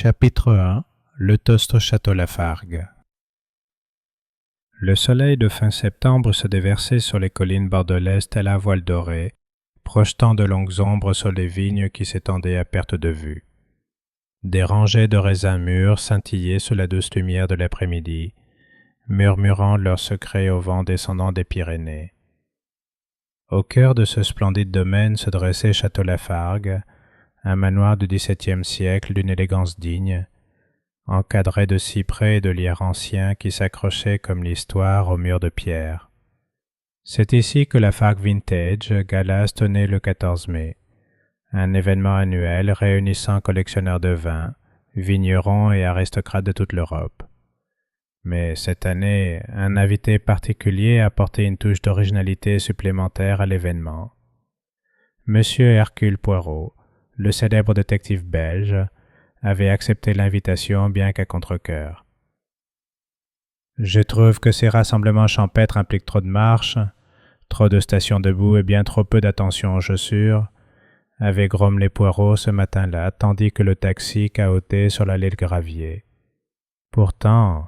Chapitre 1 Le toast au château Lafargue. Le soleil de fin septembre se déversait sur les collines bordelaises tel un voile doré, projetant de longues ombres sur les vignes qui s'étendaient à perte de vue. Des rangées de raisins mûrs scintillaient sous la douce lumière de l'après-midi, murmurant leurs secrets au vent descendant des Pyrénées. Au cœur de ce splendide domaine se dressait Château Lafargue, un manoir du XVIIe siècle d'une élégance digne, encadré de cyprès et de lierres anciens qui s'accrochaient comme l'histoire aux murs de pierre. C'est ici que Lafargue Vintage Gala se tenait le 14 mai, un événement annuel réunissant collectionneurs de vins, vignerons et aristocrates de toute l'Europe. Mais cette année, un invité particulier a apporté une touche d'originalité supplémentaire à l'événement. Monsieur Hercule Poirot, le célèbre détective belge, avait accepté l'invitation bien qu'à contre-cœur. Je trouve que ces rassemblements champêtres impliquent trop de marches, trop de stations debout et bien trop peu d'attention aux chaussures, avait grommelé Poirot ce matin-là, tandis que le taxi cahotait sur l'allée de gravier. Pourtant,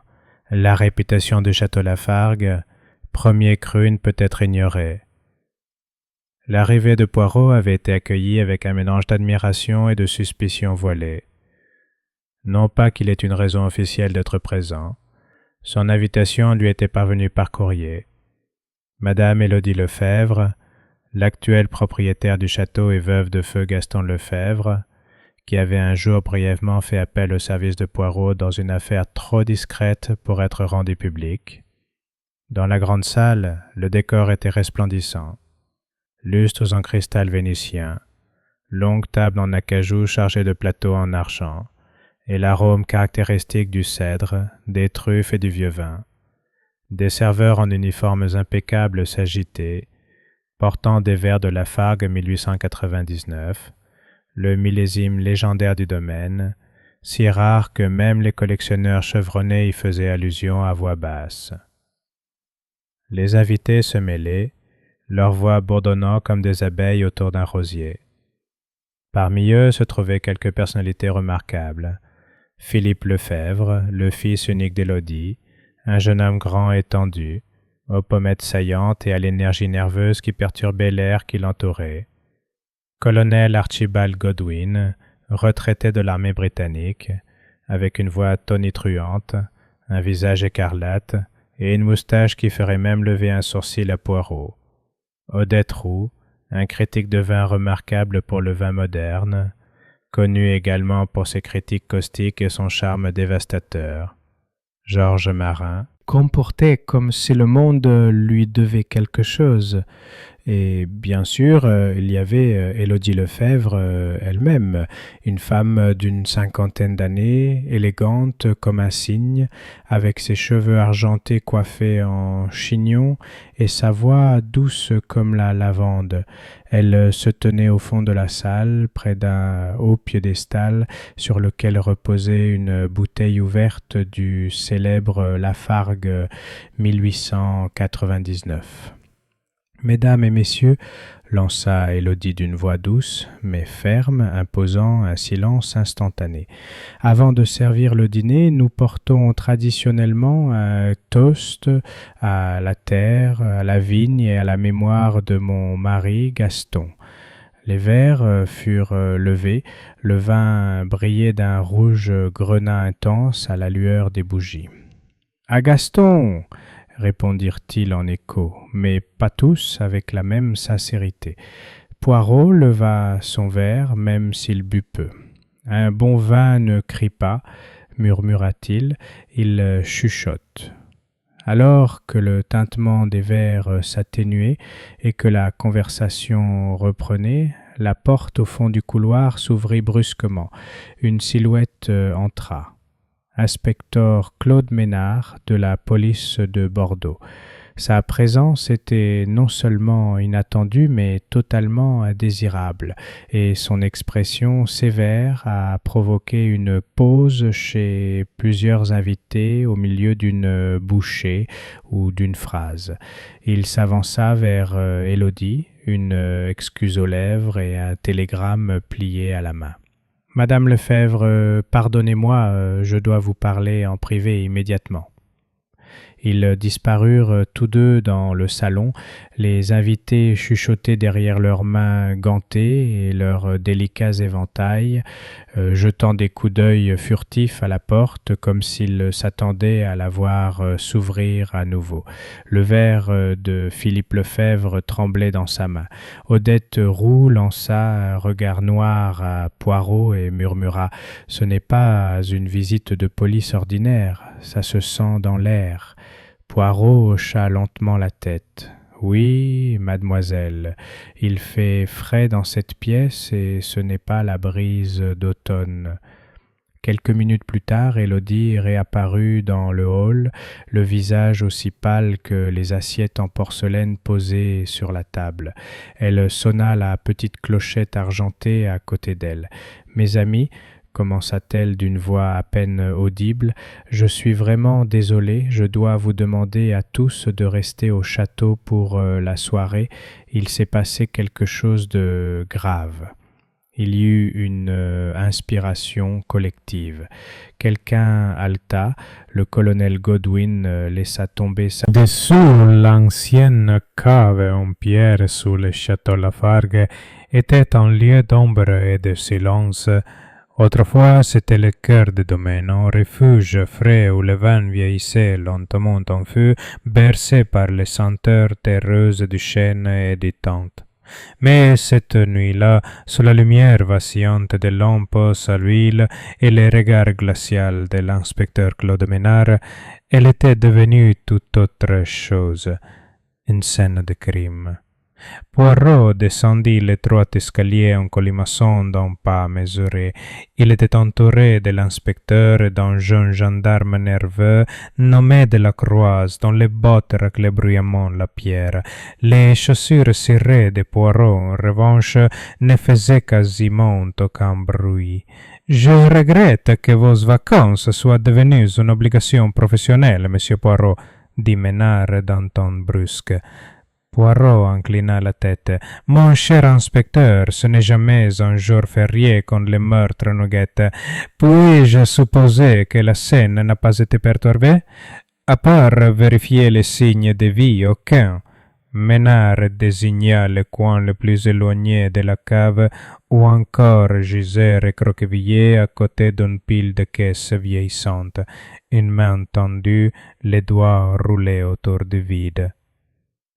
la réputation du château Lafargue, premier cru, ne peut être ignorée. L'arrivée de Poirot avait été accueillie avec un mélange d'admiration et de suspicion voilée. Non pas qu'il ait une raison officielle d'être présent, son invitation lui était parvenue par courrier. Madame Élodie Lefebvre, l'actuelle propriétaire du château et veuve de feu Gaston Lefebvre, qui avait un jour brièvement fait appel au service de Poirot dans une affaire trop discrète pour être rendue publique. Dans la grande salle, le décor était resplendissant. Lustres en cristal vénitien, longue table en acajou chargée de plateaux en argent, et l'arôme caractéristique du cèdre, des truffes et du vieux vin. Des serveurs en uniformes impeccables s'agitaient, portant des verres de Lafargue 1899, le millésime légendaire du domaine, si rare que même les collectionneurs chevronnés y faisaient allusion à voix basse. Les invités se mêlaient, leurs voix bourdonnant comme des abeilles autour d'un rosier. Parmi eux se trouvaient quelques personnalités remarquables. Philippe Lefebvre, le fils unique d'Élodie, un jeune homme grand et tendu, aux pommettes saillantes et à l'énergie nerveuse qui perturbait l'air qui l'entourait. Colonel Archibald Godwin, retraité de l'armée britannique, avec une voix tonitruante, un visage écarlate et une moustache qui ferait même lever un sourcil à Poirot. Odette Roux, un critique de vin remarquable pour le vin moderne, connu également pour ses critiques caustiques et son charme dévastateur. Georges Marin, comporté comme si le monde lui devait quelque chose. Et bien sûr, il y avait Élodie Lefebvre elle-même, une femme d'une 50aine d'années, élégante comme un cygne, avec ses cheveux argentés coiffés en chignon et sa voix douce comme la lavande. Elle se tenait au fond de la salle, près d'un haut piédestal sur lequel reposait une bouteille ouverte du célèbre Lafargue 1899. « Mesdames et messieurs, lança Élodie d'une voix douce, mais ferme, imposant un silence instantané. Avant de servir le dîner, nous portons traditionnellement un toast à la terre, à la vigne et à la mémoire de mon mari Gaston. Les verres furent levés, le vin brillait d'un rouge grenat intense à la lueur des bougies. « À Gaston !» répondirent-ils en écho, mais pas tous avec la même sincérité. Poirot leva son verre, même s'il but peu. « Un bon vin ne crie pas, » murmura-t-il, « il chuchote. » Alors que le tintement des verres s'atténuait et que la conversation reprenait, la porte au fond du couloir s'ouvrit brusquement. Une silhouette entra. Inspecteur Claude Ménard de la police de Bordeaux. Sa présence était non seulement inattendue mais totalement indésirable et son expression sévère a provoqué une pause chez plusieurs invités au milieu d'une bouchée ou d'une phrase. Il s'avança vers Élodie, une excuse aux lèvres et un télégramme plié à la main. Madame Lefebvre, pardonnez-moi, je dois vous parler en privé immédiatement. Ils disparurent tous deux dans le salon, les invités chuchotaient derrière leurs mains gantées et leurs délicats éventails, jetant des coups d'œil furtifs à la porte comme s'ils s'attendaient à la voir s'ouvrir à nouveau. Le verre de Philippe Lefebvre tremblait dans sa main. Odette Roux lança un regard noir à Poirot et murmura « Ce n'est pas une visite de police ordinaire, ça se sent dans l'air. » Poirot hocha lentement la tête. « Oui, mademoiselle, il fait frais dans cette pièce et ce n'est pas la brise d'automne. » Quelques minutes plus tard, Élodie réapparut dans le hall, le visage aussi pâle que les assiettes en porcelaine posées sur la table. Elle sonna la petite clochette argentée à côté d'elle. « Mes amis, commença-t-elle d'une voix à peine audible, je suis vraiment désolée, je dois vous demander à tous de rester au château pour la soirée. Il s'est passé quelque chose de grave. » Il y eut une inspiration collective. Quelqu'un halta, le colonel Godwin laissa tomber sa... Dessous l'ancienne cave en pierre sous le château Lafargue était un lieu d'ombre et de silence. Autrefois, c'était le cœur du domaine, un refuge frais où le vin vieillissait lentement en feu, bercé par les senteurs terreuses du chêne et des tentes. Mais cette nuit-là, sous la lumière vacillante des lampes à l'huile et les regards glaciaux de l'inspecteur Claude Ménard, elle était devenue tout autre chose, une scène de crime. Poirot descendit l'étroit escalier en colimaçon d'un pas mesuré. Il était entouré de l'inspecteur et d'un jeune gendarme nerveux nommé Delacroix, dont les bottes raclaient bruyamment la pierre. Les chaussures cirées de Poirot, en revanche, ne faisaient quasiment aucun bruit. « Je regrette que vos vacances soient devenues une obligation professionnelle, monsieur Poirot, » dit Ménard d'un ton brusque. Poirot inclina la tête. « Mon cher inspecteur, ce n'est jamais un jour férié quand les meurtres nous guettent. Puis-je supposer que la scène n'a pas été perturbée? À part vérifier les signes de vie, aucun. » Ménard désigna le coin le plus éloigné de la cave où encore gisait recroquevillé à côté d'une pile de caisses vieillissantes. Une main tendue, les doigts roulés autour du vide.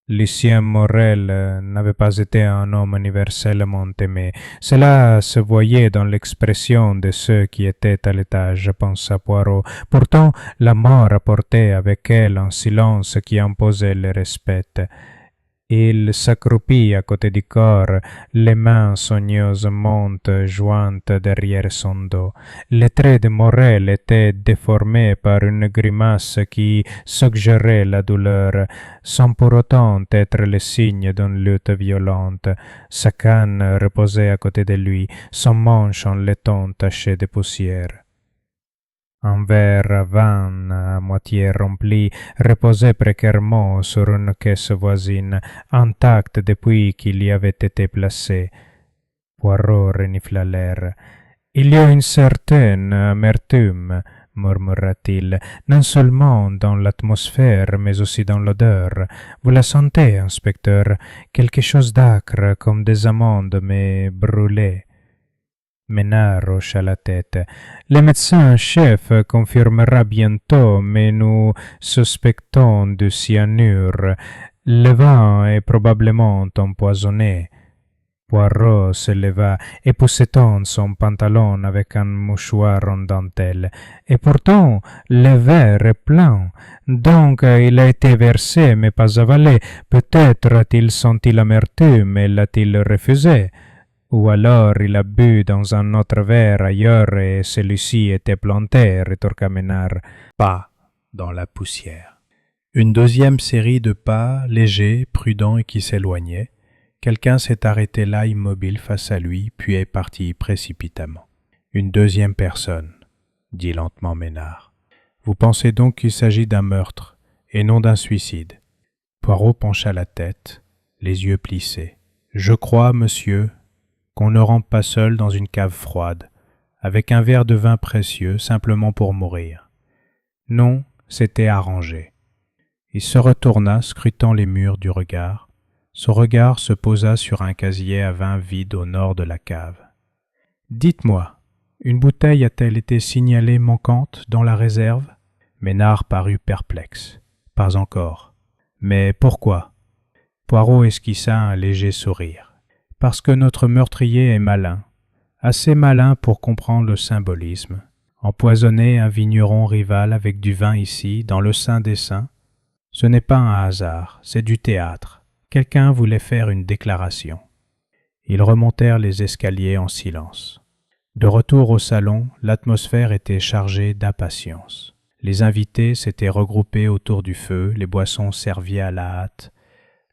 Lucien Morel n'avait pas été un homme universellement aimé. Cela se voyait dans l'expression de ceux qui étaient à l'étage, pensa Poirot. Pourtant, la mort apportait avec elle un silence qui imposait le respect. Il s'accroupit à côté du corps, les mains soigneusement jointes derrière son dos. Les traits de Morel étaient déformés par une grimace qui suggérait la douleur, sans pour autant être le signe d'une lutte violente. Sa canne reposait à côté de lui, son manche en laiton taché de poussière. Un verre à vin à moitié rempli reposait précairement sur une caisse voisine, intacte depuis qu'il y avait été placé. Poirot renifla l'air. « Il y a une certaine amertume, » murmura-t-il, « non seulement dans l'atmosphère, mais aussi dans l'odeur. Vous la sentez, inspecteur, quelque chose d'âcre, comme des amandes, mais brûlées. » Ménard hocha la tête. « Le médecin-chef confirmera bientôt, mais nous suspectons du cyanure. Le vin est probablement empoisonné. » Poirot se leva, époussetant son pantalon avec un mouchoir en dentelle. « Et pourtant, le verre est plein. Donc il a été versé, mais pas avalé. Peut-être a-t-il senti l'amertume et l'a-t-il refusé. Ou alors il a bu dans un autre verre ailleurs et celui-ci était planté, » rétorqua Ménard. Pas dans la poussière. Une deuxième série de pas, légers, prudents et qui s'éloignaient. Quelqu'un s'est arrêté là immobile face à lui, puis est parti précipitamment. Une deuxième personne, dit lentement Ménard. Vous pensez donc qu'il s'agit d'un meurtre, et non d'un suicide? Poirot pencha la tête, les yeux plissés. Je crois, monsieur, qu'on ne rentre pas seul dans une cave froide. avec un verre de vin précieux simplement pour mourir. Non, c'était arrangé. Il se retourna, scrutant les murs du regard. Son regard se posa sur un casier à vin vide au nord de la cave. « Dites-moi, une bouteille a-t-elle été signalée manquante dans la réserve ?» Ménard parut perplexe. « Pas encore. Mais pourquoi ?» Poirot esquissa un léger sourire. « Parce que notre meurtrier est malin, assez malin pour comprendre le symbolisme. Empoisonner un vigneron rival avec du vin ici, dans le sein des saints, ce n'est pas un hasard, c'est du théâtre. Quelqu'un voulait faire une déclaration. » Ils remontèrent les escaliers en silence. De retour au salon, l'atmosphère était chargée d'impatience. Les invités s'étaient regroupés autour du feu, les boissons servies à la hâte,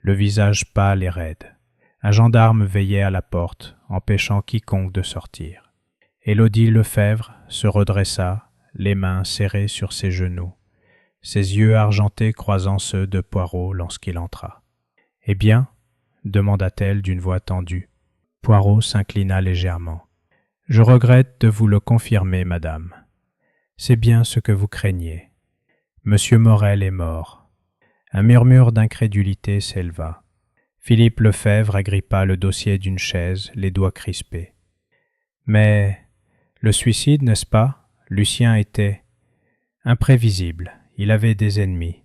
le visage pâle et raide. Un gendarme veillait à la porte, empêchant quiconque de sortir. Élodie Lefebvre se redressa, les mains serrées sur ses genoux, ses yeux argentés croisant ceux de Poirot lorsqu'il entra. « Eh bien ?» demanda-t-elle d'une voix tendue. Poirot s'inclina légèrement. « Je regrette de vous le confirmer, madame. C'est bien ce que vous craignez. Monsieur Morel est mort. » Un murmure d'incrédulité s'éleva. Philippe Lefebvre agrippa le dossier d'une chaise, les doigts crispés. « Mais le suicide, n'est-ce pas? Lucien était imprévisible. Il avait des ennemis. »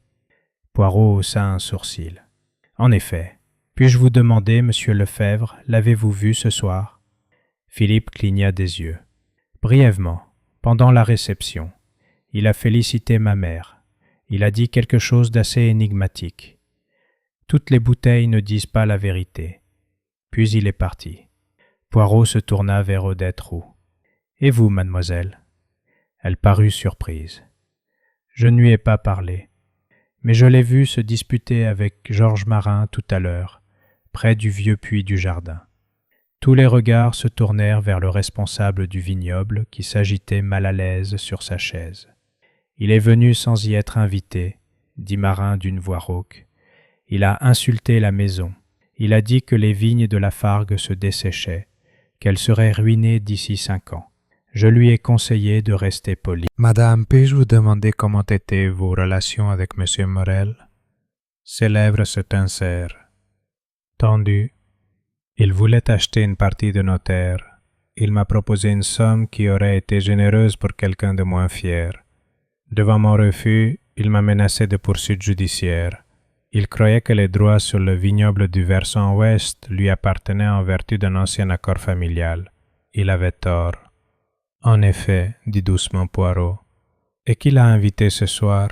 Poirot haussa un sourcil. « En effet. Puis-je vous demander, monsieur Lefebvre, l'avez-vous vu ce soir ?» Philippe cligna des yeux. « Brièvement, pendant la réception. Il a félicité ma mère. Il a dit quelque chose d'assez énigmatique. Toutes les bouteilles ne disent pas la vérité. Puis il est parti. » Poirot se tourna vers Odette Roux. « Et vous, mademoiselle ?» Elle parut surprise. « Je ne lui ai pas parlé. Mais je l'ai vu se disputer avec Georges Marin tout à l'heure, près du vieux puits du jardin. » Tous les regards se tournèrent vers le responsable du vignoble qui s'agitait mal à l'aise sur sa chaise. « Il est venu sans y être invité, » dit Marin d'une voix rauque. « Il a insulté la maison. Il a dit que les vignes de la Fargue se desséchaient, qu'elles seraient ruinées d'ici 5 ans. Je lui ai conseillé de rester poli. »« Madame, puis-je vous demander comment étaient vos relations avec Monsieur Morel ?» Ses lèvres se tincèrent. Tendu. Il voulait acheter une partie de nos terres. Il m'a proposé une somme qui aurait été généreuse pour quelqu'un de moins fier. Devant mon refus, il m'a menacé de poursuites judiciaires. Il croyait que les droits sur le vignoble du versant ouest lui appartenaient en vertu d'un ancien accord familial. Il avait tort. « En effet, dit doucement Poirot. Et qui l'a invité ce soir ?»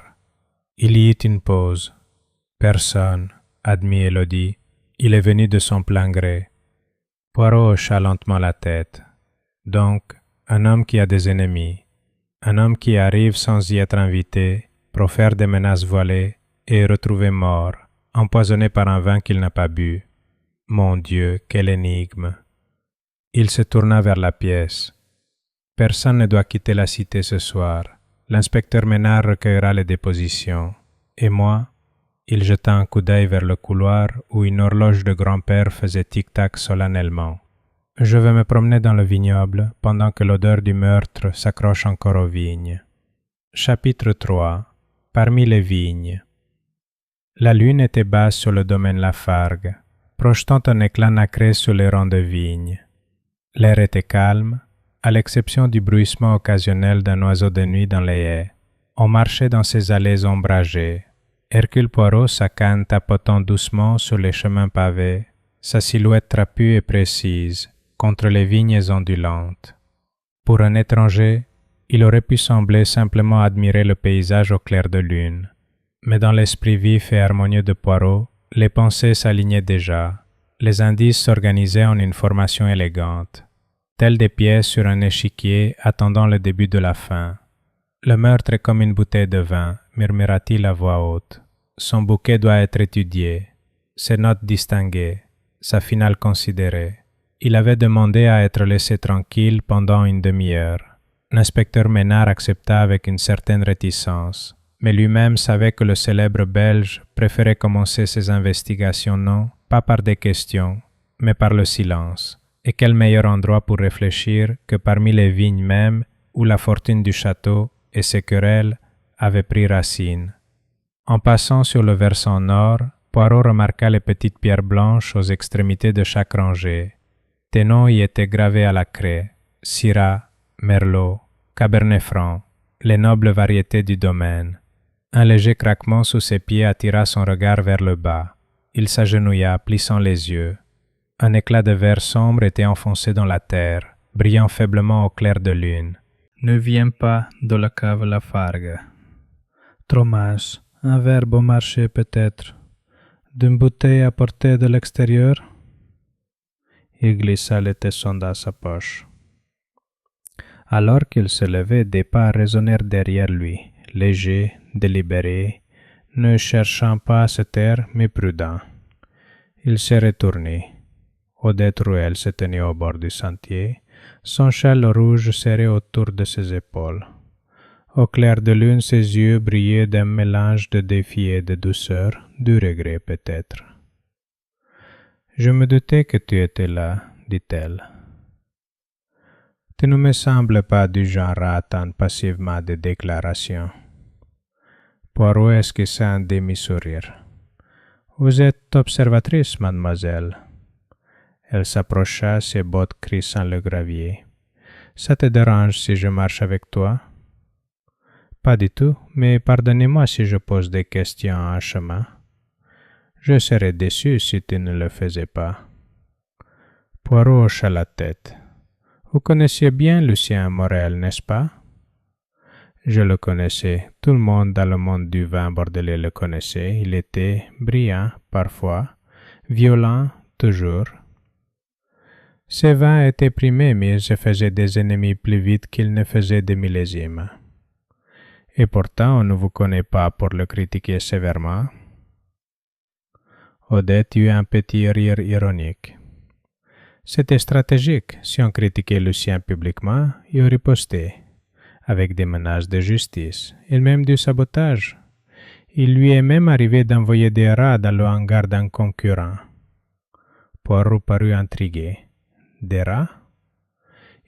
Il y eut une pause. « Personne, admit Élodie. Il est venu de son plein gré. » Poirot hocha lentement la tête. « Donc, un homme qui a des ennemis, un homme qui arrive sans y être invité, profère des menaces voilées et est retrouvé mort, empoisonné par un vin qu'il n'a pas bu. Mon Dieu, quelle énigme !» Il se tourna vers la pièce. « Personne ne doit quitter la cité ce soir. L'inspecteur Ménard recueillera les dépositions. Et moi ?» Il jeta un coup d'œil vers le couloir où une horloge de grand-père faisait tic-tac solennellement. « Je vais me promener dans le vignoble pendant que l'odeur du meurtre s'accroche encore aux vignes. » Chapitre 3. Parmi les vignes. La lune était basse sur le domaine Lafargue, projetant un éclat nacré sur les rangs de vignes. L'air était calme, à l'exception du bruissement occasionnel d'un oiseau de nuit dans les haies. On marchait dans ces allées ombragées. Hercule Poirot, sa canne tapotant doucement sur les chemins pavés, sa silhouette trapue et précise, contre les vignes ondulantes. Pour un étranger, il aurait pu sembler simplement admirer le paysage au clair de lune. Mais dans l'esprit vif et harmonieux de Poirot, les pensées s'alignaient déjà. Les indices s'organisaient en une formation élégante, telles des pièces sur un échiquier attendant le début de la fin. « Le meurtre est comme une bouteille de vin, » murmura-t-il à voix haute. « Son bouquet doit être étudié, ses notes distinguées, sa finale considérée. » Il avait demandé à être laissé tranquille pendant une demi-heure. L'inspecteur Ménard accepta avec une certaine réticence, mais lui-même savait que le célèbre Belge préférait commencer ses investigations non pas par des questions, mais par le silence. Et quel meilleur endroit pour réfléchir que parmi les vignes mêmes où la fortune du château et ses querelles avaient pris racine. En passant sur le versant nord, Poirot remarqua les petites pierres blanches aux extrémités de chaque rangée. Des noms y étaient gravés à la craie: Syrah, Merlot, Cabernet Franc, les nobles variétés du domaine. Un léger craquement sous ses pieds attira son regard vers le bas. Il s'agenouilla, plissant les yeux. Un éclat de verre sombre était enfoncé dans la terre, brillant faiblement au clair de lune. Ne viens pas de la cave Lafargue. Thomas, un verre bon marché peut-être. D'une bouteille apportée de l'extérieur? Il glissa le tesson dans sa poche. Alors qu'il se levait, des pas résonnèrent derrière lui, légers, délibérés, ne cherchant pas à se taire, mais prudent. Il s'est retourné. Odette Rouelle se tenait au bord du sentier, son châle rouge serré autour de ses épaules. Au clair de lune, ses yeux brillaient d'un mélange de défi et de douceur, du regret peut-être. « Je me doutais que tu étais là, dit-elle. Tu ne me sembles pas du genre à attendre passivement des déclarations. » Poirot esquissa un demi-sourire. « Vous êtes observatrice, mademoiselle. » Elle s'approcha, ses bottes crissant le gravier. « Ça te dérange si je marche avec toi? » « Pas du tout, mais pardonnez-moi si je pose des questions en chemin. Je serais déçu si tu ne le faisais pas. » Poirot hocha la tête. « Vous connaissiez bien Lucien Morel, n'est-ce pas? » Je le connaissais. Tout le monde dans le monde du vin bordelais le connaissait. Il était brillant, parfois, violent, toujours. Ses vins étaient primés, mais il se faisait des ennemis plus vite qu'il ne faisait des millésimes. Et pourtant, on ne vous connaît pas pour le critiquer sévèrement. Odette eut un petit rire ironique. C'était stratégique. Si on critiquait Lucien publiquement, il ripostait, avec des menaces de justice, et même du sabotage. Il lui est même arrivé d'envoyer des rats dans le hangar d'un concurrent. Poirot parut intrigué. Des rats?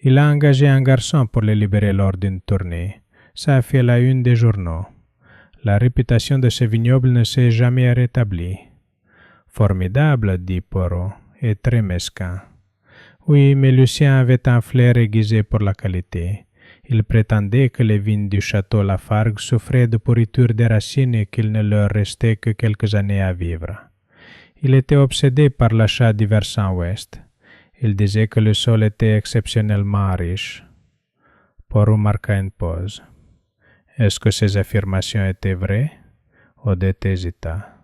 Il a engagé un garçon pour le libérer lors d'une tournée. Ça a fait la une des journaux. La réputation de ce vignoble ne s'est jamais rétablie. Formidable, dit Poirot, et très mesquin. Oui, mais Lucien avait un flair aiguisé pour la qualité. Il prétendait que les vignes du château Lafargue souffraient de pourriture des racines et qu'il ne leur restait que quelques années à vivre. Il était obsédé par l'achat du versant ouest. Il disait que le sol était exceptionnellement riche. Poirot marqua une pause. Est-ce que ces affirmations étaient vraies? Odette hésita.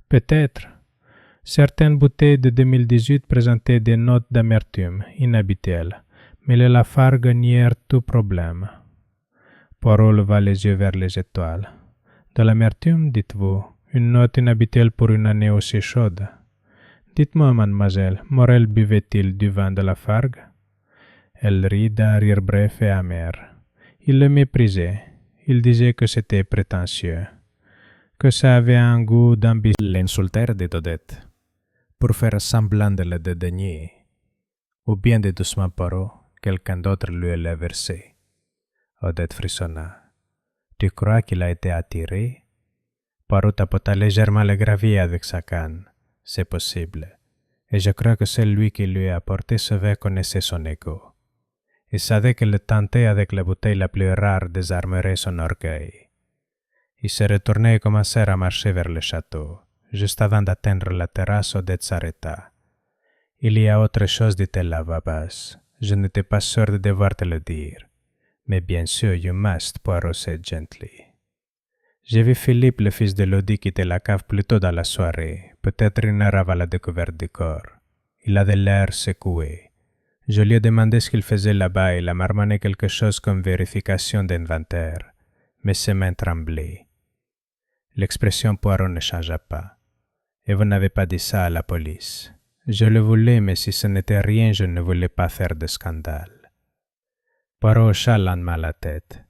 Peut-être. Certaines bouteilles de 2018 présentaient des notes d'amertume inhabituelles, mais les Lafargue nièrent tout problème. Poirot leva les yeux vers les étoiles. De l'amertume, dites-vous, une note inhabituelle pour une année aussi chaude. Dites-moi, mademoiselle, Morel buvait-il du vin de Lafargue? Elle rit d'un rire bref et amer. Il le méprisait. Il disait que c'était prétentieux, que ça avait un goût d'ambition. L'insultèrent dit Odette, pour faire semblant de le dédaigner, ou bien de doucement Poirot, quelqu'un d'autre lui l'a versé. Odette frissonna. Tu crois qu'il a été attiré? Poirot tapota légèrement le gravier avec sa canne. C'est possible. Et je crois que celui qui lui a apporté ce verre connaissait son ego. Il savait que le tenter avec la bouteille la plus rare désarmerait son orgueil. Ils se retournaient et commencèrent à marcher vers le château. Juste avant d'atteindre la terrasse, Odette s'arrêta. « Il y a autre chose, dit-elle à voix basse. Je n'étais pas sûre de devoir te le dire. Mais bien sûr, you must, Poirot said gently. J'ai vu Philippe, le fils de Lodi, quitter la cave plus tôt dans la soirée, peut-être une heure avant la découverte du corps. Il avait l'air secoué. Je lui ai demandé ce qu'il faisait là-bas et il a marmonné quelque chose comme vérification d'inventaire, mais ses mains tremblaient. L'expression Poirot ne changea pas. Et vous n'avez pas dit ça à la police. Je le voulais, mais si ce n'était rien, je ne voulais pas faire de scandale. Poirot hocha lentement la tête.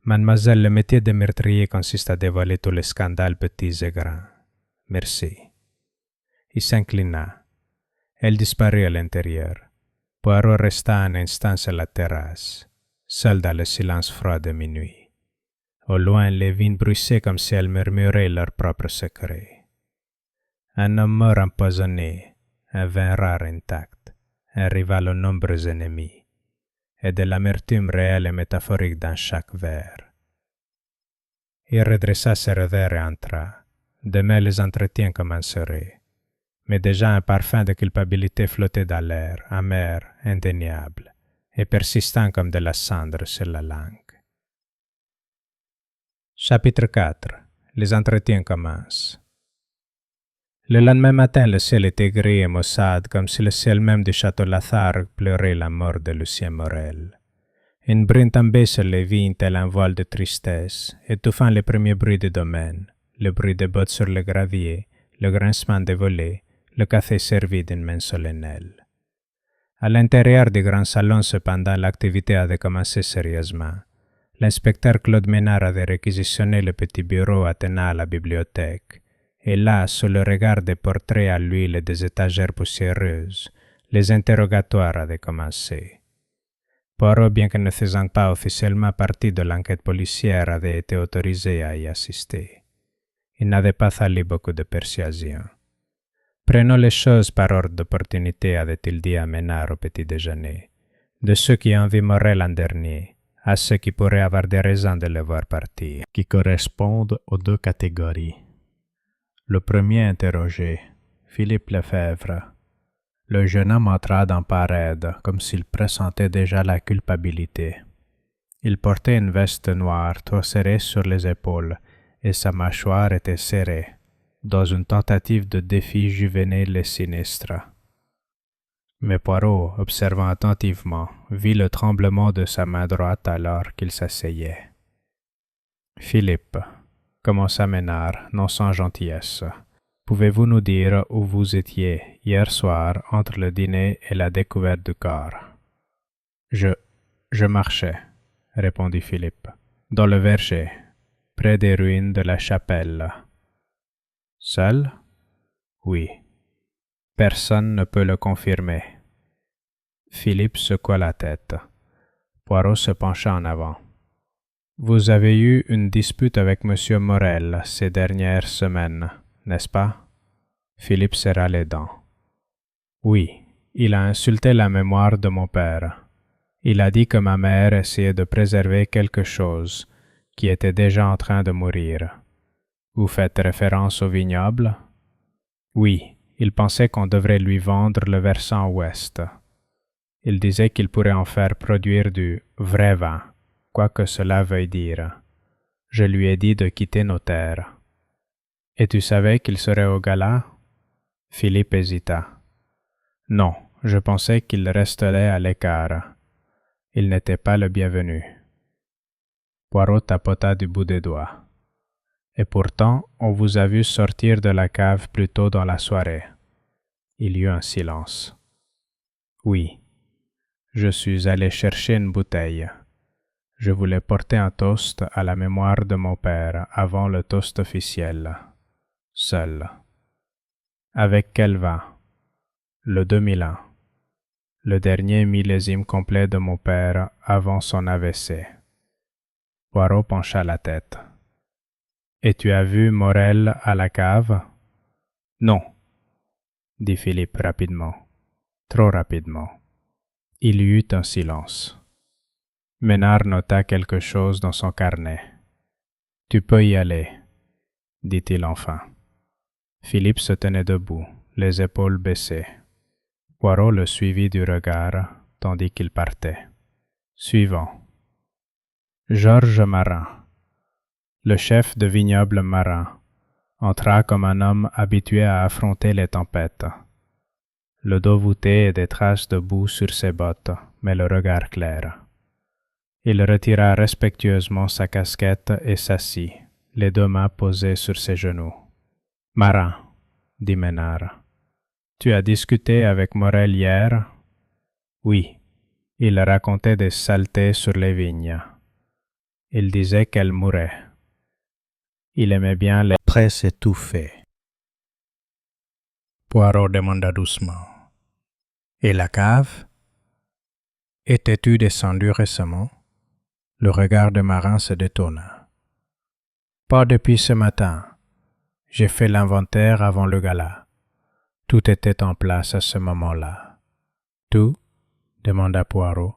Mademoiselle, le métier de meurtrier consiste à dévoiler tous les scandales petits et grands. Merci. Il s'inclina. Elle disparut à l'intérieur. Poirot resta un instant sur la terrasse, seul dans le silence froid de minuit. Au loin, les vignes bruissaient comme si elles murmuraient leurs propres secrets. Un homme mort empoisonné, un vin rare intact, un rival aux nombreux ennemis, et de l'amertume réelle et métaphorique dans chaque verre. Il redressa ses revers et entra. Demain les entretiens commenceraient. Mais déjà un parfum de culpabilité flottait dans l'air, amer, indéniable, et persistant comme de la cendre sur la langue. Chapitre 4. Les entretiens commencent. Le lendemain matin, le ciel était gris et maussade, comme si le ciel même du château Lathargue pleurait la mort de Lucien Morel. Une bruine tombait sur les vignes tel un voile de tristesse, étouffant les premiers bruits du domaine, le bruit des bottes sur le gravier, le grincement des volets, le café servi d'une main solennelle. À l'intérieur du grand salon, cependant, l'activité avait commencé sérieusement. L'inspecteur Claude Ménard avait réquisitionné le petit bureau attenant à la bibliothèque, et là, sous le regard des portraits à l'huile et des étagères poussiéreuses, les interrogatoires avaient commencé. Poirot, bien que ne faisant pas officiellement partie de l'enquête policière, avait été autorisé à y assister. Il n'avait pas fallu beaucoup de persuasion. Prenons les choses par ordre d'opportunité, avait-il dit à Ménard au petit déjeuner, de ceux qui ont vu Morel l'an dernier, à ceux qui pourraient avoir des raisons de le voir partir, qui correspondent aux deux catégories. Le premier interrogé, Philippe Lefebvre. Le jeune homme entra dans parade, comme s'il pressentait déjà la culpabilité. Il portait une veste noire trop serrée sur les épaules, et sa mâchoire était serrée, dans une tentative de défi juvénile et sinistre. Mais Poirot, observant attentivement, vit le tremblement de sa main droite alors qu'il s'asseyait. « Philippe, commença Ménard, non sans gentillesse, pouvez-vous nous dire où vous étiez hier soir entre le dîner et la découverte du corps? »« Je marchais, » répondit Philippe, « dans le verger, près des ruines de la chapelle. »« Seul? » ?»« Oui. » « Personne ne peut le confirmer. » Philippe secoua la tête. Poirot se pencha en avant. « Vous avez eu une dispute avec M. Morel ces dernières semaines, n'est-ce pas? » Philippe serra les dents. « Oui, il a insulté la mémoire de mon père. Il a dit que ma mère essayait de préserver quelque chose qui était déjà en train de mourir. Vous faites référence au vignoble? » « Oui, il pensait qu'on devrait lui vendre le versant ouest. Il disait qu'il pourrait en faire produire du vrai vin, quoi que cela veuille dire. Je lui ai dit de quitter nos terres. »« Et tu savais qu'il serait au gala? » Philippe hésita. « Non, je pensais qu'il resterait à l'écart. Il n'était pas le bienvenu. » Poirot tapota du bout des doigts. « Et pourtant, on vous a vu sortir de la cave plus tôt dans la soirée. » Il y eut un silence. « Oui. Je suis allé chercher une bouteille. Je voulais porter un toast à la mémoire de mon père avant le toast officiel. Seul. Avec quel vin? Le 2001. Le dernier millésime complet de mon père avant son AVC. » Poirot pencha la tête. « Et tu as vu Morel à la cave? »« Non, » dit Philippe rapidement, trop rapidement. Il y eut un silence. Ménard nota quelque chose dans son carnet. « Tu peux y aller, » dit-il enfin. Philippe se tenait debout, les épaules baissées. Poirot le suivit du regard, tandis qu'il partait. Suivant. Georges Marin, le chef de vignoble Marin, entra comme un homme habitué à affronter les tempêtes. Le dos voûté et des traces de boue sur ses bottes, mais le regard clair. Il retira respectueusement sa casquette et s'assit, les deux mains posées sur ses genoux. « Marin, » dit Ménard, « tu as discuté avec Morel hier? »« Oui, il racontait des saletés sur les vignes. Il disait qu'elles mouraient. Il aimait bien les presses étouffées. » Poirot demanda doucement. « Et la cave? » Étais-tu descendu récemment? Le regard de Marin se détourna. Pas depuis ce matin. J'ai fait l'inventaire avant le gala. Tout était en place à ce moment-là. Tout? Demanda Poirot.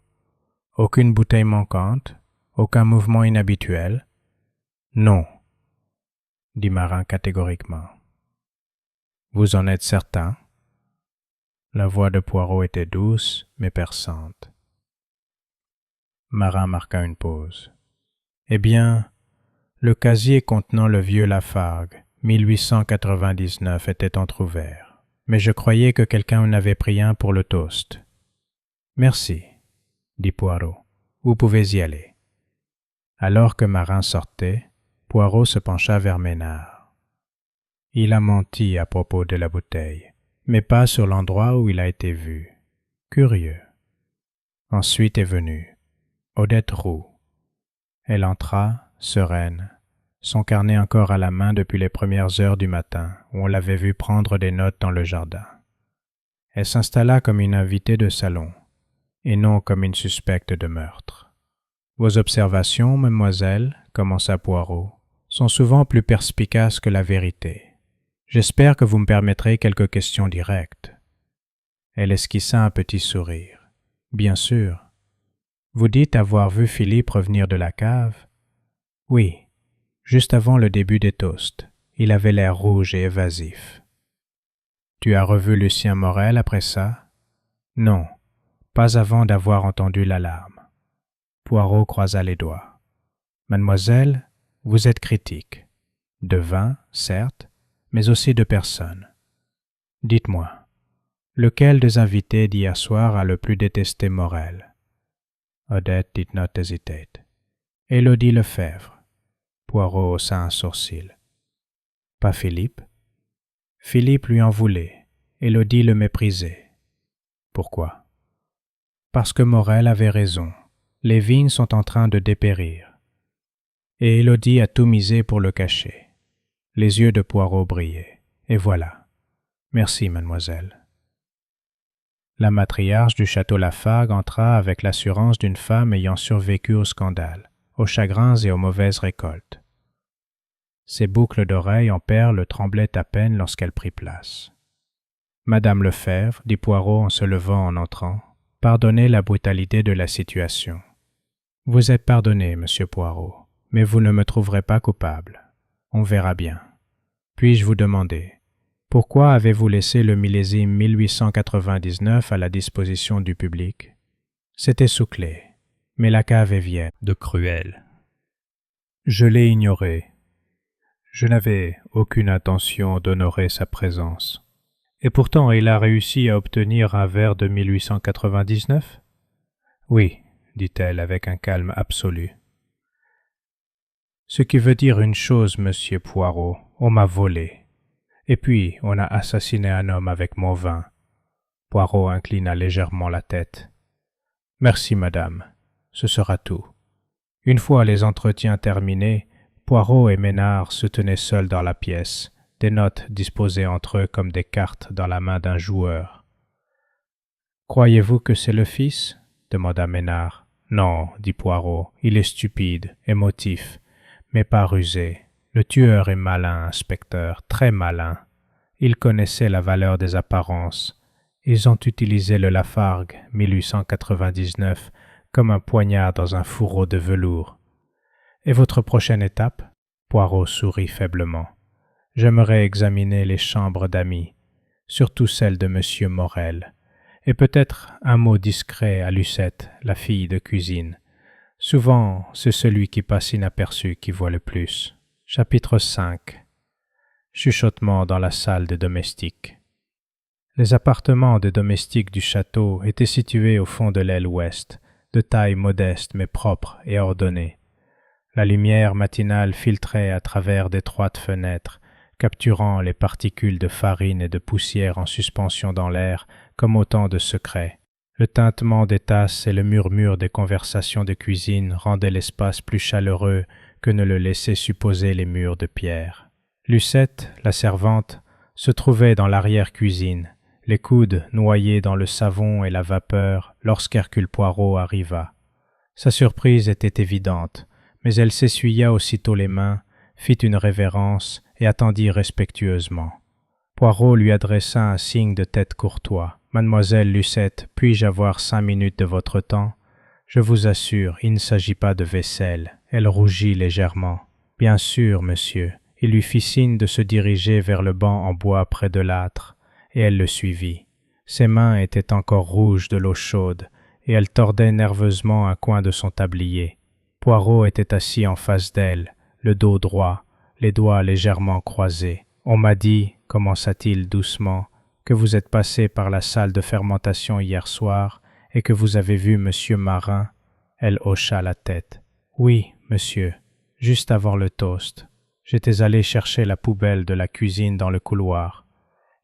Aucune bouteille manquante? Aucun mouvement inhabituel? Non, dit Marin catégoriquement. Vous en êtes certain? La voix de Poirot était douce, mais perçante. Marin marqua une pause. Eh bien, le casier contenant le vieux Lafargue, 1899, était entrouvert, mais je croyais que quelqu'un en avait pris un pour le toast. Merci, dit Poirot. Vous pouvez y aller. Alors que Marin sortait, Poirot se pencha vers Ménard. Il a menti à propos de la bouteille, mais pas sur l'endroit où il a été vu. Curieux. Ensuite est venue Odette Roux. Elle entra, sereine, son carnet encore à la main depuis les premières heures du matin, où on l'avait vue prendre des notes dans le jardin. Elle s'installa comme une invitée de salon, et non comme une suspecte de meurtre. « Vos observations, mademoiselle, commença Poirot, sont souvent plus perspicaces que la vérité. J'espère que vous me permettrez quelques questions directes. » Elle esquissa un petit sourire. « Bien sûr. Vous dites avoir vu Philippe revenir de la cave? »« Oui, juste avant le début des toasts. Il avait l'air rouge et évasif. »« Tu as revu Lucien Morel après ça? »« Non, pas avant d'avoir entendu l'alarme. » Poirot croisa les doigts. « Mademoiselle, vous êtes critique. De vin, certes, mais aussi de personnes. Dites-moi, lequel des invités d'hier soir a le plus détesté Morel? » Odette did not hesitate. « Élodie Lefebvre. » Poirot haussa un sourcil. « Pas Philippe? » Philippe lui en voulait. Élodie le méprisait. Pourquoi? Parce que Morel avait raison. Les vignes sont en train de dépérir. Et Élodie a tout misé pour le cacher. Les yeux de Poirot brillaient. Et voilà. Merci, mademoiselle. La matriarche du château Lafargue entra avec l'assurance d'une femme ayant survécu au scandale, aux chagrins et aux mauvaises récoltes. Ses boucles d'oreilles en perles tremblaient à peine lorsqu'elle prit place. « Madame Lefebvre, dit Poirot en se levant en entrant, pardonnez la brutalité de la situation. Vous êtes pardonné, monsieur Poirot, mais vous ne me trouverez pas coupable. On verra bien. Puis-je vous demander, pourquoi avez-vous laissé le millésime 1899 à la disposition du public? C'était sous clé, mais la cave est vieille, de Cruel. Je l'ai ignoré. Je n'avais aucune intention d'honorer sa présence. Et pourtant, il a réussi à obtenir un verre de 1899? Oui, dit-elle avec un calme absolu. Ce qui veut dire une chose, monsieur Poirot, on m'a volé. Et puis, on a assassiné un homme avec mon vin. Poirot inclina légèrement la tête. Merci, madame, ce sera tout. Une fois les entretiens terminés, Poirot et Ménard se tenaient seuls dans la pièce, des notes disposées entre eux comme des cartes dans la main d'un joueur. « Croyez-vous que c'est le fils » demanda Ménard. « Non, dit Poirot, il est stupide, émotif, mais pas rusé. Le tueur est malin, inspecteur, très malin. Il connaissait la valeur des apparences. Ils ont utilisé le Lafargue, 1899, comme un poignard dans un fourreau de velours. Et votre prochaine étape? Poirot sourit faiblement. J'aimerais examiner les chambres d'amis, surtout celle de monsieur Morel, et peut-être un mot discret à Lucette, la fille de cuisine. Souvent, c'est celui qui passe inaperçu qui voit le plus. Chapitre 5. Chuchotement dans la salle des domestiques. Les appartements des domestiques du château étaient situés au fond de l'aile ouest, de taille modeste mais propre et ordonnée. La lumière matinale filtrait à travers d'étroites fenêtres, capturant les particules de farine et de poussière en suspension dans l'air comme autant de secrets. Le tintement des tasses et le murmure des conversations de cuisine rendaient l'espace plus chaleureux que ne le laissaient supposer les murs de pierre. Lucette, la servante, se trouvait dans l'arrière-cuisine, les coudes noyés dans le savon et la vapeur lorsqu'Hercule Poirot arriva. Sa surprise était évidente, mais elle s'essuya aussitôt les mains, fit une révérence et attendit respectueusement. Poirot lui adressa un signe de tête courtois. « Mademoiselle Lucette, puis-je avoir 5 minutes de votre temps? Je vous assure, il ne s'agit pas de vaisselle. » Elle rougit légèrement. « Bien sûr, monsieur. » Il lui fit signe de se diriger vers le banc en bois près de l'âtre, et elle le suivit. Ses mains étaient encore rouges de l'eau chaude, et elle tordait nerveusement un coin de son tablier. Poirot était assis en face d'elle, le dos droit, les doigts légèrement croisés. « On m'a dit, commença-t-il doucement, que vous êtes passé par la salle de fermentation hier soir et que vous avez vu monsieur Marin. » Elle hocha la tête. « Oui, monsieur, juste avant le toast. J'étais allé chercher la poubelle de la cuisine dans le couloir.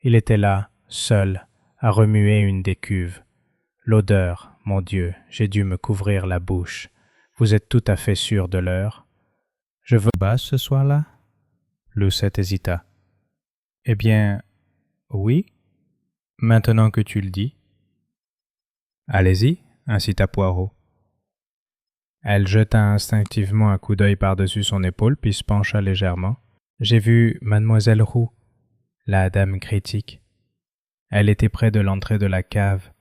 Il était là, seul, à remuer une des cuves. L'odeur, mon Dieu, j'ai dû me couvrir la bouche. Vous êtes tout à fait sûr de l'heure? Je veux bas ce soir-là? » Lucette hésita. « Eh bien, oui, maintenant que tu le dis. »« Allez-y, » incita Poirot. Elle jeta instinctivement un coup d'œil par-dessus son épaule puis se pencha légèrement. « J'ai vu Mademoiselle Roux, la dame critique. Elle était près de l'entrée de la cave,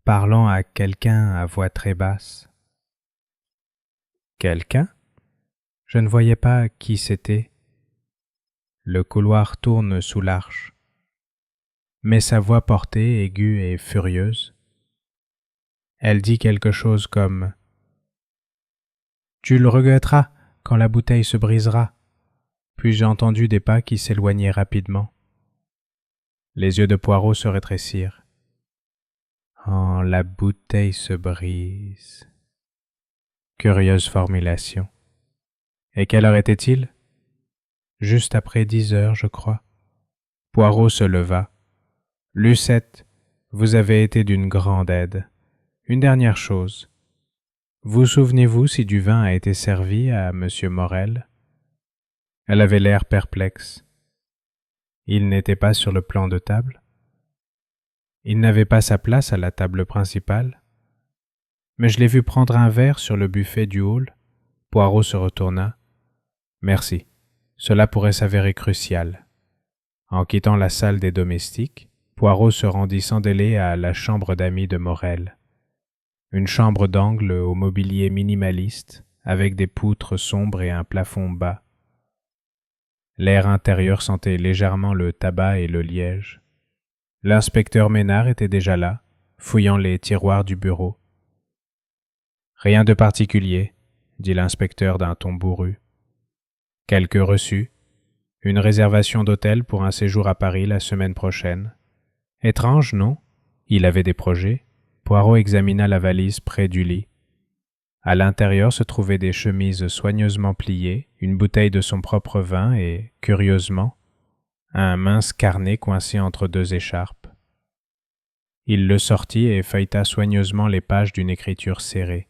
parlant à quelqu'un à voix très basse. »« Quelqu'un? Je ne voyais pas qui c'était. Le couloir tourne sous l'arche. Mais sa voix portée, aiguë et furieuse. Elle dit quelque chose comme « Tu le regretteras quand la bouteille se brisera. » Puis j'ai entendu des pas qui s'éloignaient rapidement. Les yeux de Poirot se rétrécirent. « Oh, la bouteille se brise. » Curieuse formulation. Et quelle heure était-il? Juste après 10 heures, je crois. Poirot se leva. « Lucette, vous avez été d'une grande aide. Une dernière chose. Vous souvenez-vous si du vin a été servi à Monsieur Morel? » Elle avait l'air perplexe. Il n'était pas sur le plan de table? Il n'avait pas sa place à la table principale? Mais je l'ai vu prendre un verre sur le buffet du hall. Poirot se retourna. « Merci. Cela pourrait s'avérer crucial. » En quittant la salle des domestiques, Poirot se rendit sans délai à la chambre d'amis de Morel. Une chambre d'angle au mobilier minimaliste, avec des poutres sombres et un plafond bas. L'air intérieur sentait légèrement le tabac et le liège. L'inspecteur Ménard était déjà là, fouillant les tiroirs du bureau. « Rien de particulier, » dit l'inspecteur d'un ton bourru. « Quelques reçus, une réservation d'hôtel pour un séjour à Paris la semaine prochaine. Étrange, non? Il avait des projets. » Poirot examina la valise près du lit. À l'intérieur se trouvaient des chemises soigneusement pliées, une bouteille de son propre vin et, curieusement, un mince carnet coincé entre 2 écharpes. Il le sortit et feuilleta soigneusement les pages d'une écriture serrée.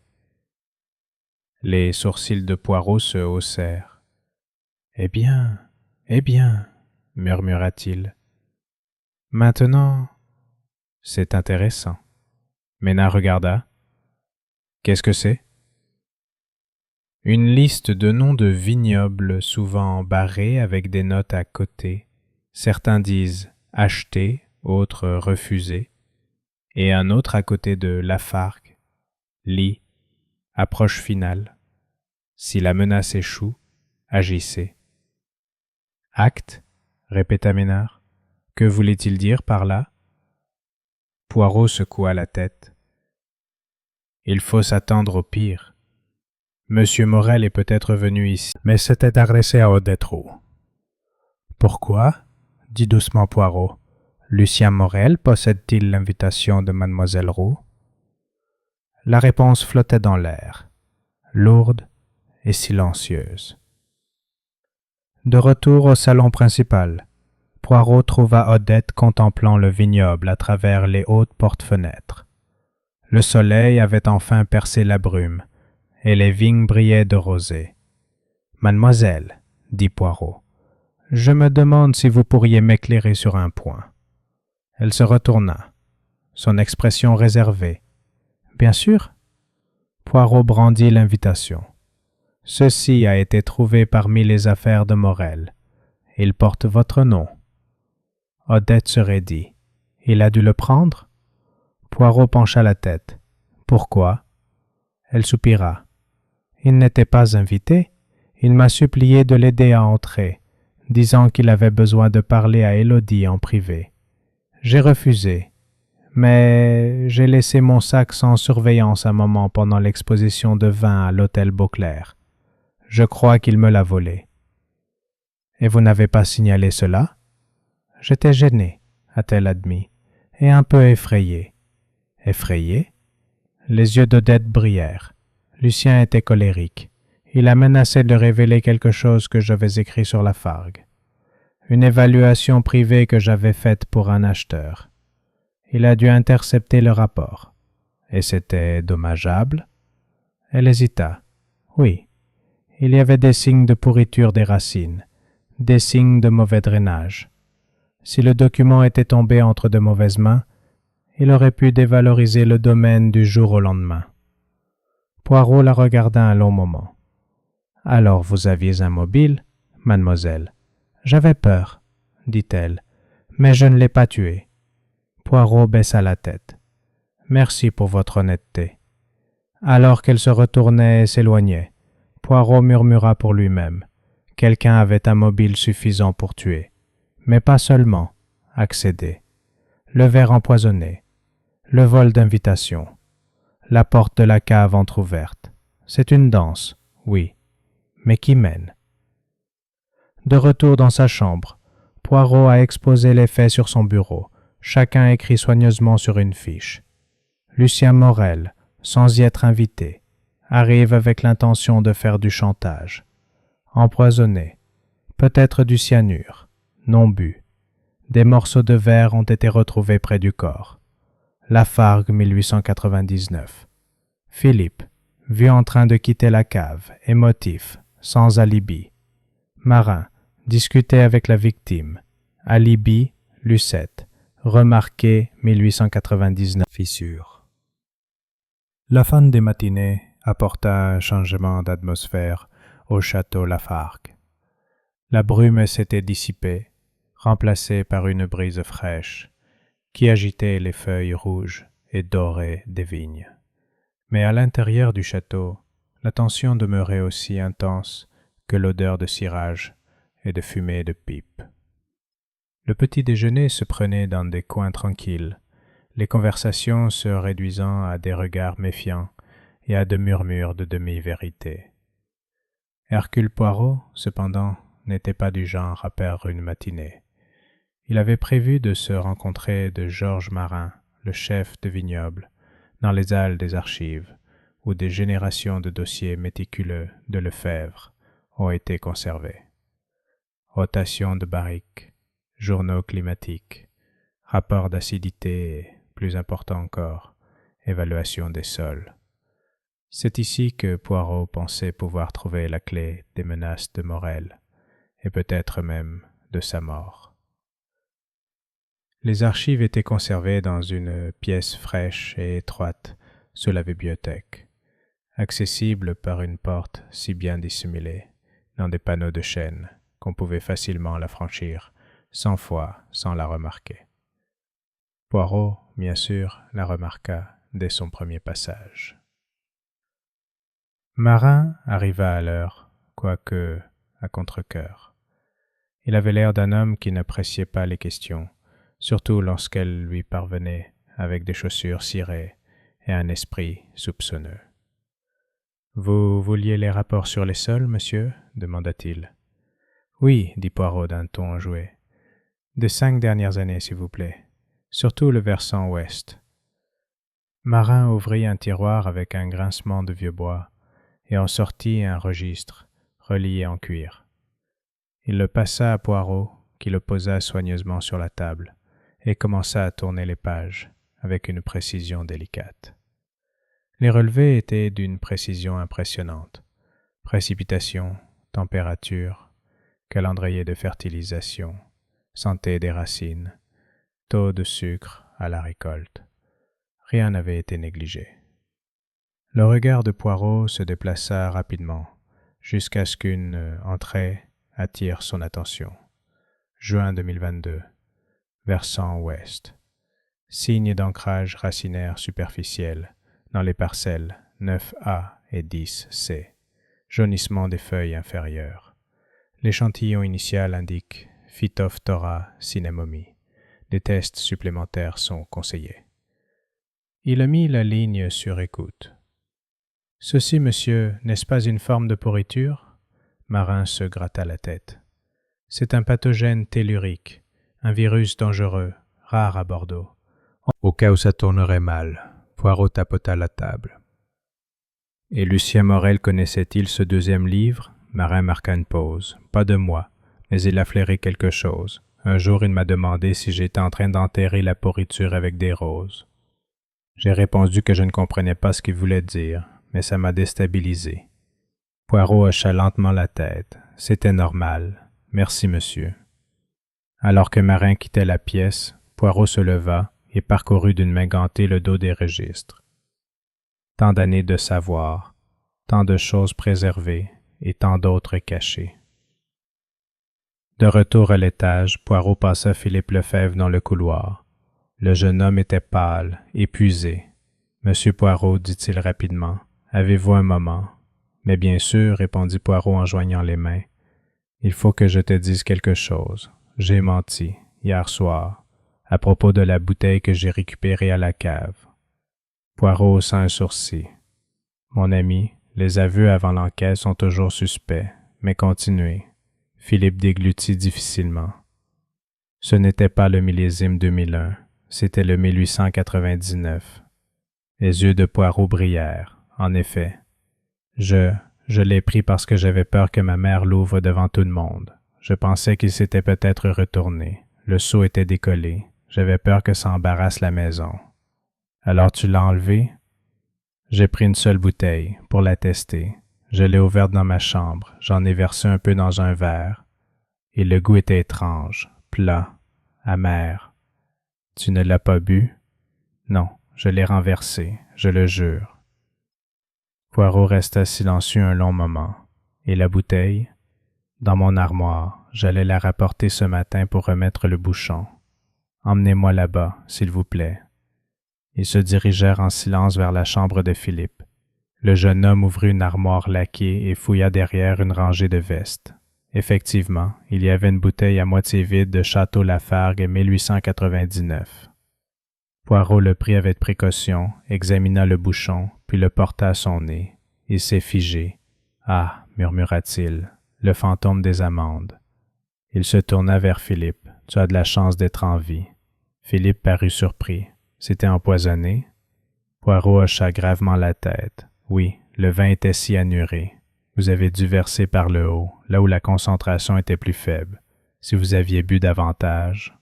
Les sourcils de Poirot se haussèrent. « Eh bien, murmura-t-il. Maintenant, c'est intéressant. » Ménard regarda. « Qu'est-ce que c'est? » Une liste de noms de vignobles souvent barrés avec des notes à côté. Certains disent « acheter », autres « refuser », et un autre à côté de Lafargue, « lit »,« approche finale ». Si la menace échoue, agissez. « Acte » répéta Ménard. « Que voulait-il dire par là ?» Poirot secoua la tête. « Il faut s'attendre au pire. Monsieur Morel est peut-être venu ici. » Mais c'était adressé à Odette Roux. « Pourquoi? » dit doucement Poirot. « Lucien Morel possède-t-il l'invitation de Mademoiselle Roux? » La réponse flottait dans l'air, lourde et silencieuse. De retour au salon principal, Poirot trouva Odette contemplant le vignoble à travers les hautes portes-fenêtres. Le soleil avait enfin percé la brume, et les vignes brillaient de rosée. « Mademoiselle, » dit Poirot, « je me demande si vous pourriez m'éclairer sur un point. Elle se retourna, son expression réservée. « Bien sûr. » Poirot brandit l'invitation. « Ceci a été trouvé parmi les affaires de Morel. Il porte votre nom. » Odette se raidit. « Il a dû le prendre ?» Poirot pencha la tête. « Pourquoi ?» Elle soupira. « Il n'était pas invité. Il m'a supplié de l'aider à entrer, disant qu'il avait besoin de parler à Élodie en privé. J'ai refusé, mais j'ai laissé mon sac sans surveillance un moment pendant l'exposition de vin à l'hôtel Beauclerc. Je crois qu'il me l'a volé. »« Et vous n'avez pas signalé cela ?» ?»« J'étais gêné, a-t-elle admis, et un peu effrayé. »« Effrayé ?» Les yeux d'Odette brillèrent. Lucien était colérique. Il a menacé de révéler quelque chose que j'avais écrit sur la Fargue. Une évaluation privée que j'avais faite pour un acheteur. Il a dû intercepter le rapport. Et c'était dommageable? Elle hésita. Oui, il y avait des signes de pourriture des racines, des signes de mauvais drainage. Si le document était tombé entre de mauvaises mains, il aurait pu dévaloriser le domaine du jour au lendemain. Poirot la regarda un long moment. « Alors vous aviez un mobile, mademoiselle ? » »« J'avais peur, dit-elle, mais je ne l'ai pas tué. » Poirot baissa la tête. « Merci pour votre honnêteté. » Alors qu'elle se retournait et s'éloignait, Poirot murmura pour lui-même. Quelqu'un avait un mobile suffisant pour tuer, mais pas seulement, accéder. Le verre empoisonné, le vol d'invitation, la porte de la cave entr'ouverte. C'est une danse, oui, mais qui mène? De retour dans sa chambre, Poirot a exposé les faits sur son bureau, chacun écrit soigneusement sur une fiche. Lucien Morel, sans y être invité, arrive avec l'intention de faire du chantage. Empoisonné, peut-être du cyanure, non bu. Des morceaux de verre ont été retrouvés près du corps. Lafargue 1899. Philippe, vu en train de quitter la cave, émotif, sans alibi. Marin, discutait avec la victime. Alibi, Lucette. Remarqué 1899. Fissure. La fin des matinées apporta un changement d'atmosphère au château Lafargue. La brume s'était dissipée, remplacée par une brise fraîche qui agitait les feuilles rouges et dorées des vignes. Mais à l'intérieur du château, la tension demeurait aussi intense que l'odeur de cirage et de fumée de pipe. Le petit déjeuner se prenait dans des coins tranquilles, les conversations se réduisant à des regards méfiants et à des murmures de demi-vérité. Hercule Poirot, cependant, n'était pas du genre à perdre une matinée. Il avait prévu de se rencontrer de Georges Marin, le chef de vignoble, dans les halles des archives, où des générations de dossiers méticuleux de Lefebvre ont été conservés. Rotation de barriques, journaux climatiques, rapports d'acidité et, plus important encore, évaluation des sols. C'est ici que Poirot pensait pouvoir trouver la clé des menaces de Morel, et peut-être même de sa mort. Les archives étaient conservées dans une pièce fraîche et étroite sous la bibliothèque, accessible par une porte si bien dissimulée dans des panneaux de chêne qu'on pouvait facilement la franchir 100 fois sans la remarquer. Poirot, bien sûr, la remarqua dès son premier passage. Marin arriva à l'heure, quoique à contre-cœur. Il avait l'air d'un homme qui n'appréciait pas les questions, surtout lorsqu'elles lui parvenaient avec des chaussures cirées et un esprit soupçonneux. « Vous vouliez les rapports sur les sols, monsieur ?» demanda-t-il. « Oui, dit Poirot d'un ton enjoué. « Des 5 dernières années, s'il vous plaît. Surtout le versant ouest. » Marin ouvrit un tiroir avec un grincement de vieux bois et en sortit un registre relié en cuir. Il le passa à Poirot, qui le posa soigneusement sur la table et commença à tourner les pages avec une précision délicate. Les relevés étaient d'une précision impressionnante. Précipitation, température, calendrier de fertilisation, santé des racines, taux de sucre à la récolte. Rien n'avait été négligé. Le regard de Poirot se déplaça rapidement, jusqu'à ce qu'une entrée attire son attention. Juin 2022. Versant ouest. Signe d'ancrage racinaire superficiel dans les parcelles 9A et 10C. Jaunissement des feuilles inférieures. L'échantillon initial indique Phytophthora cinnamomii. Des tests supplémentaires sont conseillés. Il a mis la ligne sur écoute. « Ceci, monsieur, n'est-ce pas une forme de pourriture ?» Marin se gratta la tête. « C'est un pathogène tellurique, un virus dangereux, rare à Bordeaux. Au cas où ça tournerait mal. » Poirot tapota la table. « Et Lucien Morel connaissait-il ce deuxième livre ?» Marin marqua une pause. « Pas de moi, mais il a flairé quelque chose. Un jour, il m'a demandé si j'étais en train d'enterrer la pourriture avec des roses. J'ai répondu que je ne comprenais pas ce qu'il voulait dire, mais ça m'a déstabilisé. » Poirot hocha lentement la tête. « C'était normal. Merci, monsieur. » Alors que Marin quittait la pièce, Poirot se leva et parcourut d'une main gantée le dos des registres. Tant d'années de savoir, tant de choses préservées et tant d'autres cachées. De retour à l'étage, Poirot passa Philippe Lefebvre dans le couloir. Le jeune homme était pâle, épuisé. « Monsieur Poirot, dit-il rapidement, avez-vous un moment? » « Mais bien sûr, répondit Poirot en joignant les mains. « Il faut que je te dise quelque chose. J'ai menti, hier soir, à propos de la bouteille que j'ai récupérée à la cave. » Poirot haussa un sourcil. « Mon ami, les aveux avant l'enquête sont toujours suspects, mais continuez. » Philippe déglutit difficilement. « Ce n'était pas le millésime 2001, c'était le 1899. » Les yeux de Poirot brillèrent. En effet. Je l'ai pris parce que j'avais peur que ma mère l'ouvre devant tout le monde. Je pensais qu'il s'était peut-être retourné. Le seau était décollé. J'avais peur que ça embarrasse la maison. Alors tu l'as enlevé? J'ai pris une seule bouteille, pour la tester. Je l'ai ouverte dans ma chambre. J'en ai versé un peu dans un verre. Et le goût était étrange, plat, amer. Tu ne l'as pas bu? Non, je l'ai renversé, je le jure. Poirot resta silencieux un long moment. Et la bouteille? Dans mon armoire, j'allais la rapporter ce matin pour remettre le bouchon. Emmenez-moi là-bas, s'il vous plaît. Ils se dirigèrent en silence vers la chambre de Philippe. Le jeune homme ouvrit une armoire laquée et fouilla derrière une rangée de vestes. Effectivement, il y avait une bouteille à moitié vide de Château Lafargue 1899. Poirot le prit avec précaution, examina le bouchon, puis le porta à son nez. Il s'est figé. « Ah, murmura-t-il, le fantôme des amandes. » Il se tourna vers Philippe. « Tu as de la chance d'être en vie. » Philippe parut surpris. « C'était empoisonné? » Poirot hocha gravement la tête. « Oui, le vin était cyanuré. Vous avez dû verser par le haut, là où la concentration était plus faible. Si vous aviez bu davantage... »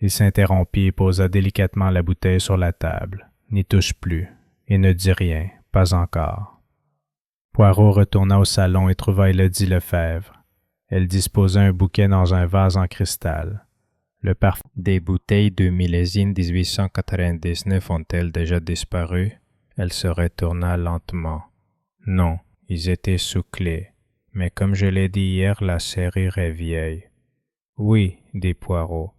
Il s'interrompit et posa délicatement la bouteille sur la table. « N'y touche plus. Et ne dis rien. Pas encore. » Poirot retourna au salon et trouva Élodie Lefebvre. Elle disposait un bouquet dans un vase en cristal. Le parfum des bouteilles de millésime 1899 ont-elles déjà disparu? Elle se retourna lentement. Non, ils étaient sous clé. Mais comme je l'ai dit hier, la serrure est vieille. Oui, dit Poirot.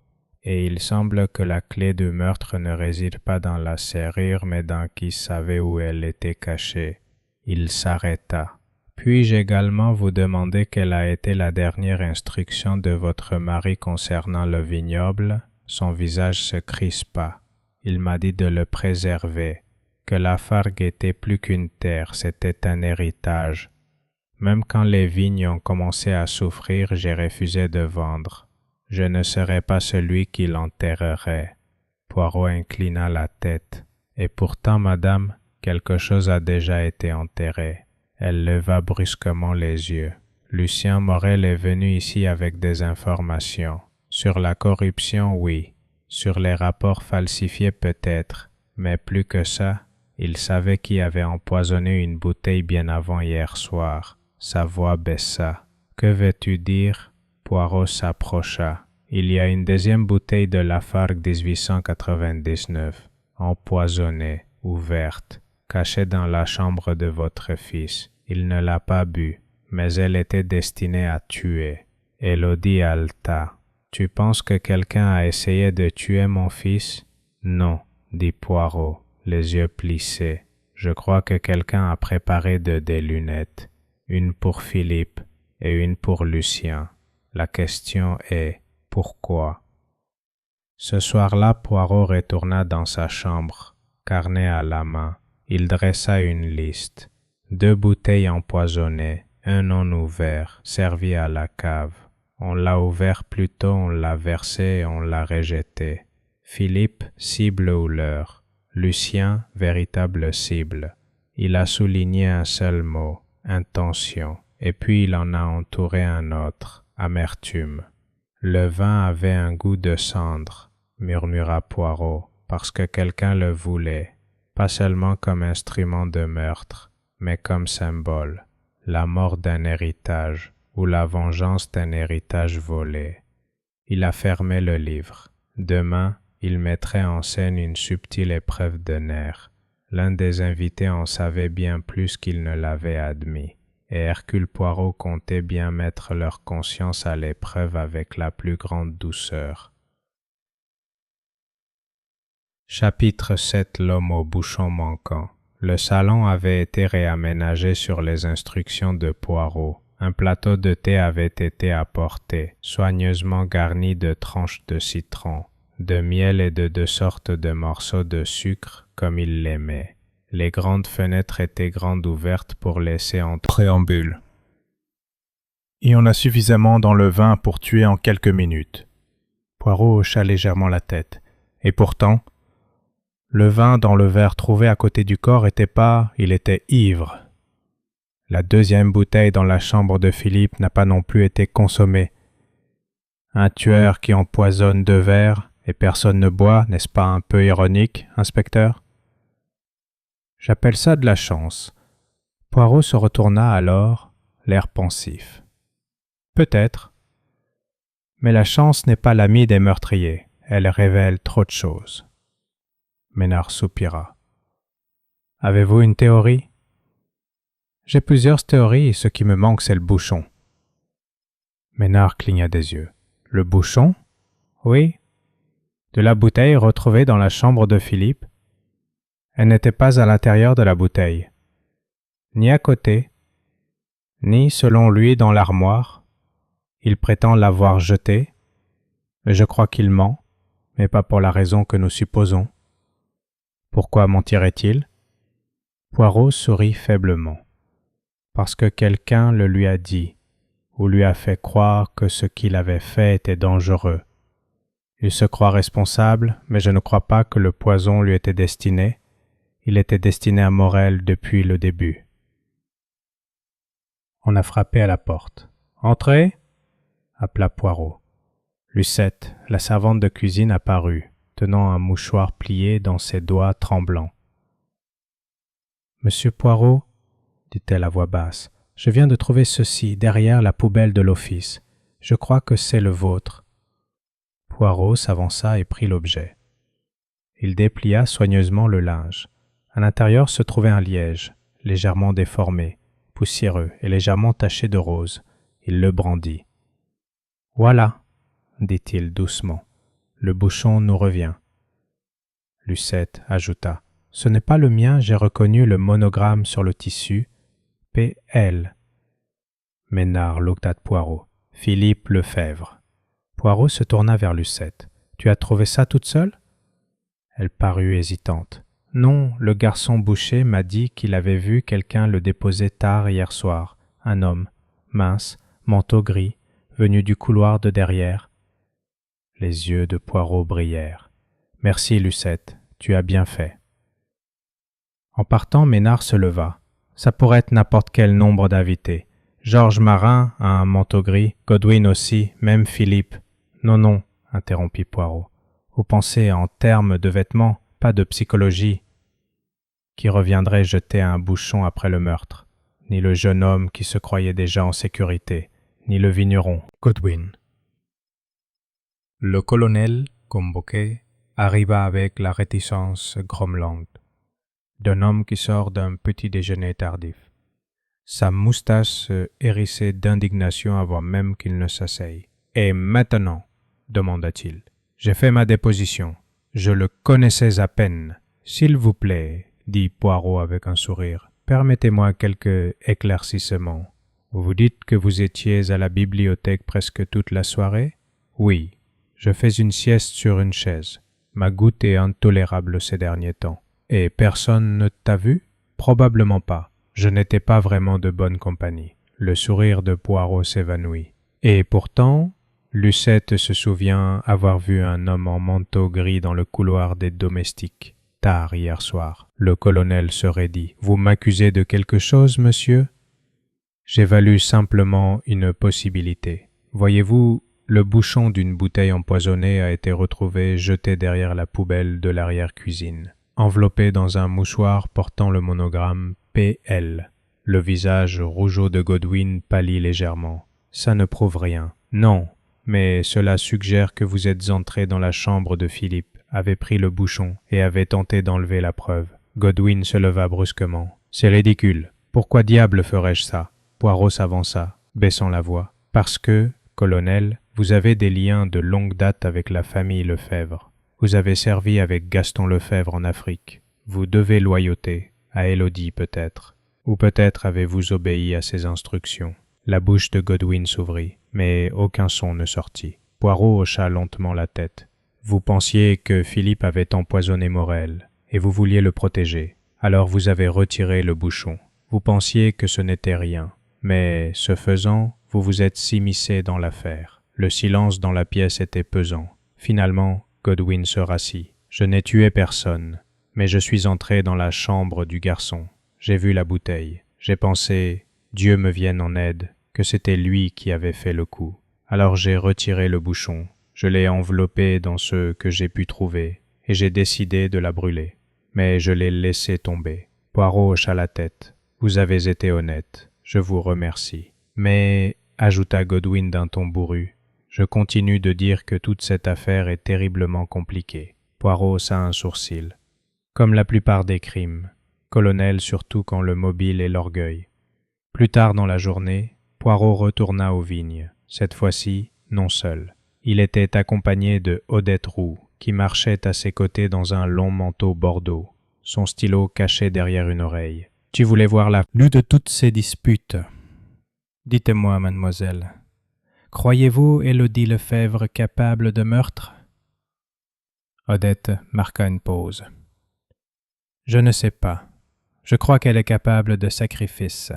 Et il semble que la clé du meurtre ne réside pas dans la serrure, mais dans qui savait où elle était cachée. Il s'arrêta. Puis-je également vous demander quelle a été la dernière instruction de votre mari concernant le vignoble? Son visage se crispa. Il m'a dit de le préserver, que Lafargue était plus qu'une terre, c'était un héritage. Même quand les vignes ont commencé à souffrir, j'ai refusé de vendre. Je ne serais pas celui qui l'enterrerait. Poirot inclina la tête. Et pourtant, madame, quelque chose a déjà été enterré. Elle leva brusquement les yeux. Lucien Morel est venu ici avec des informations. Sur la corruption, oui. Sur les rapports falsifiés, peut-être. Mais plus que ça, il savait qui avait empoisonné une bouteille bien avant hier soir. Sa voix baissa. « Que veux-tu dire ?» Poirot s'approcha. il y a une deuxième bouteille de Lafargue 1899, empoisonnée, ouverte, cachée dans la chambre de votre fils. Il ne l'a pas bu, mais elle était destinée à tuer. Élodie haleta. Tu penses que quelqu'un a essayé de tuer mon fils? Non, dit Poirot, les yeux plissés. Je crois que quelqu'un a préparé des lunettes, une pour Philippe et une pour Lucien. La question est, pourquoi? Ce soir-là, Poirot retourna dans sa chambre, carnet à la main. Il dressa une liste. 2 bouteilles empoisonnées, un non ouvert, servi à la cave. On l'a ouvert plus tôt, on l'a versé et on l'a rejeté. Philippe, cible ou leurre. Lucien, véritable cible. Il a souligné un seul mot, intention, et puis il en a entouré un autre, amertume. Le vin avait un goût de cendre, murmura Poirot, parce que quelqu'un le voulait, pas seulement comme instrument de meurtre, mais comme symbole, la mort d'un héritage ou la vengeance d'un héritage volé. Il a fermé le livre. Demain, il mettrait en scène une subtile épreuve de nerfs. L'un des invités en savait bien plus qu'il ne l'avait admis, et Hercule Poirot comptait bien mettre leur conscience à l'épreuve avec la plus grande douceur. Chapitre 7. L'homme au bouchon manquant. Le salon avait été réaménagé sur les instructions de Poirot. Un plateau de thé avait été apporté, soigneusement garni de tranches de citron, de miel et de 2 sortes de morceaux de sucre comme il l'aimait. Les grandes fenêtres étaient grandes ouvertes pour laisser entrer préambule. Il y en a suffisamment dans le vin pour tuer en quelques minutes. Poirot hocha légèrement la tête. Et pourtant, le vin dans le verre trouvé à côté du corps il était ivre. La 2e bouteille dans la chambre de Philippe n'a pas non plus été consommée. Un tueur qui empoisonne 2 verres et personne ne boit, n'est-ce pas un peu ironique, inspecteur? J'appelle ça de la chance. Poirot se retourna alors, l'air pensif. Peut-être. Mais la chance n'est pas l'amie des meurtriers. Elle révèle trop de choses. Ménard soupira. Avez-vous une théorie? J'ai plusieurs théories et ce qui me manque, c'est le bouchon. Ménard cligna des yeux. Le bouchon? Oui. De la bouteille retrouvée dans la chambre de Philippe. Elle n'était pas à l'intérieur de la bouteille, ni à côté, ni, selon lui, dans l'armoire. Il prétend l'avoir jetée, mais je crois qu'il ment, mais pas pour la raison que nous supposons. Pourquoi mentirait-il? Poirot sourit faiblement. Parce que quelqu'un le lui a dit, ou lui a fait croire que ce qu'il avait fait était dangereux. Il se croit responsable, mais je ne crois pas que le poison lui était destiné. Il était destiné à Morel depuis le début. On a frappé à la porte. « Entrez !» appela Poirot. Lucette, la servante de cuisine, apparut, tenant un mouchoir plié dans ses doigts tremblants. « Monsieur Poirot, dit-elle à voix basse, je viens de trouver ceci derrière la poubelle de l'office. Je crois que c'est le vôtre. » Poirot s'avança et prit l'objet. Il déplia soigneusement le linge. À l'intérieur se trouvait un liège, légèrement déformé, poussiéreux et légèrement taché de rose. Il le brandit. « Voilà, dit-il doucement, le bouchon nous revient. » Lucette ajouta. « Ce n'est pas le mien, j'ai reconnu le monogramme sur le tissu. P.L. » Ménard lookta Poirot. « Philippe Lefebvre. » Poirot se tourna vers Lucette. « Tu as trouvé ça toute seule ?» Elle parut hésitante. « Non, le garçon boucher m'a dit qu'il avait vu quelqu'un le déposer tard hier soir. Un homme, mince, manteau gris, venu du couloir de derrière. » Les yeux de Poirot brillèrent. « Merci, Lucette, tu as bien fait. » En partant, Ménard se leva. Ça pourrait être n'importe quel nombre d'invités. Georges Marin a un manteau gris, Godwin aussi, même Philippe. « Non, interrompit Poirot. Vous pensez en termes de vêtements, pas de psychologie. Qui reviendrait jeter un bouchon après le meurtre? Ni le jeune homme qui se croyait déjà en sécurité, ni le vigneron, Godwin. Le colonel, convoqué, arriva avec la réticence grommelante d'un homme qui sort d'un petit déjeuner tardif. Sa moustache se hérissait d'indignation avant même qu'il ne s'asseye. « Et maintenant ?» demanda-t-il. « J'ai fait ma déposition. Je le connaissais à peine. S'il vous plaît, dit Poirot avec un sourire, permettez-moi quelques éclaircissements. Vous dites que vous étiez à la bibliothèque presque toute la soirée? Oui. Je fais une sieste sur une chaise. Ma goutte est intolérable ces derniers temps. Et personne ne t'a vu? Probablement pas. Je n'étais pas vraiment de bonne compagnie. Le sourire de Poirot s'évanouit. Et pourtant, Lucette se souvient avoir vu un homme en manteau gris dans le couloir des domestiques, tard hier soir. Le colonel se raidit. Vous m'accusez de quelque chose, monsieur? J'évalue simplement une possibilité. Voyez-vous, le bouchon d'une bouteille empoisonnée a été retrouvé jeté derrière la poubelle de l'arrière-cuisine, enveloppé dans un mouchoir portant le monogramme PL. Le visage rougeaud de Godwin pâlit légèrement. Ça ne prouve rien. Non, mais cela suggère que vous êtes entré dans la chambre de Philippe, avez pris le bouchon et avez tenté d'enlever la preuve. Godwin se leva brusquement. C'est ridicule. Pourquoi diable ferais-je ça? Poirot s'avança, baissant la voix. Parce que, colonel, vous avez des liens de longue date avec la famille Lefebvre. Vous avez servi avec Gaston Lefebvre en Afrique. Vous devez loyauté, à Élodie peut-être. Ou peut-être avez-vous obéi à ses instructions. La bouche de Godwin s'ouvrit, mais aucun son ne sortit. Poirot hocha lentement la tête. Vous pensiez que Philippe avait empoisonné Morel, et vous vouliez le protéger. Alors vous avez retiré le bouchon. Vous pensiez que ce n'était rien. Mais, ce faisant, vous vous êtes immiscé dans l'affaire. Le silence dans la pièce était pesant. Finalement, Godwin se rassit. Je n'ai tué personne, mais je suis entré dans la chambre du garçon. J'ai vu la bouteille. J'ai pensé, Dieu me vienne en aide, que c'était lui qui avait fait le coup. Alors j'ai retiré le bouchon. Je l'ai enveloppé dans ce que j'ai pu trouver, et j'ai décidé de la brûler. Mais je l'ai laissé tomber. Poirot hocha la tête. Vous avez été honnête. Je vous remercie. Mais, ajouta Godwin d'un ton bourru, je continue de dire que toute cette affaire est terriblement compliquée. Poirot haussa un sourcil. Comme la plupart des crimes, colonel surtout quand le mobile est l'orgueil. Plus tard dans la journée, Poirot retourna aux vignes, cette fois-ci non seul. Il était accompagné de Odette Roux, qui marchait à ses côtés dans un long manteau bordeaux, son stylo caché derrière une oreille. « Tu voulais voir la plus de toutes ces disputes. Dites-moi, mademoiselle, croyez-vous Élodie Lefebvre capable de meurtre? » Odette marqua une pause. « Je ne sais pas. Je crois qu'elle est capable de sacrifice.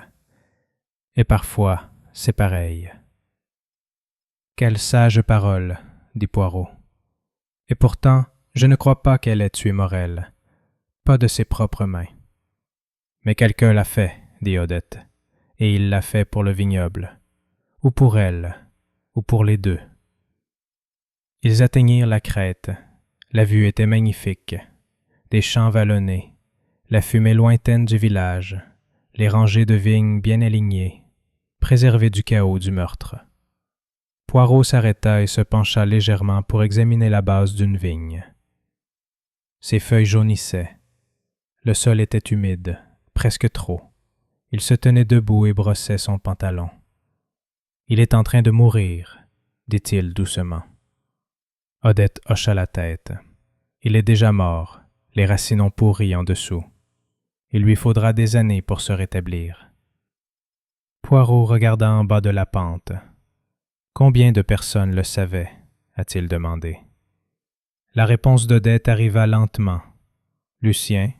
Et parfois, c'est pareil. » « Quelle sage parole, dit Poirot. Et pourtant, je ne crois pas qu'elle ait tué Morel. Pas de ses propres mains. Mais quelqu'un l'a fait, dit Odette, et il l'a fait pour le vignoble, ou pour elle, ou pour les deux. Ils atteignirent la crête. La vue était magnifique. Des champs vallonnés, la fumée lointaine du village, les rangées de vignes bien alignées, préservées du chaos du meurtre. Poirot s'arrêta et se pencha légèrement pour examiner la base d'une vigne. Ses feuilles jaunissaient. Le sol était humide, presque trop. Il se tenait debout et brossait son pantalon. « Il est en train de mourir, » dit-il doucement. Odette hocha la tête. « Il est déjà mort, les racines ont pourri en dessous. Il lui faudra des années pour se rétablir. » Poirot regarda en bas de la pente. Combien de personnes le savaient, a-t-il demandé. La réponse d'Odette arriva lentement. Lucien,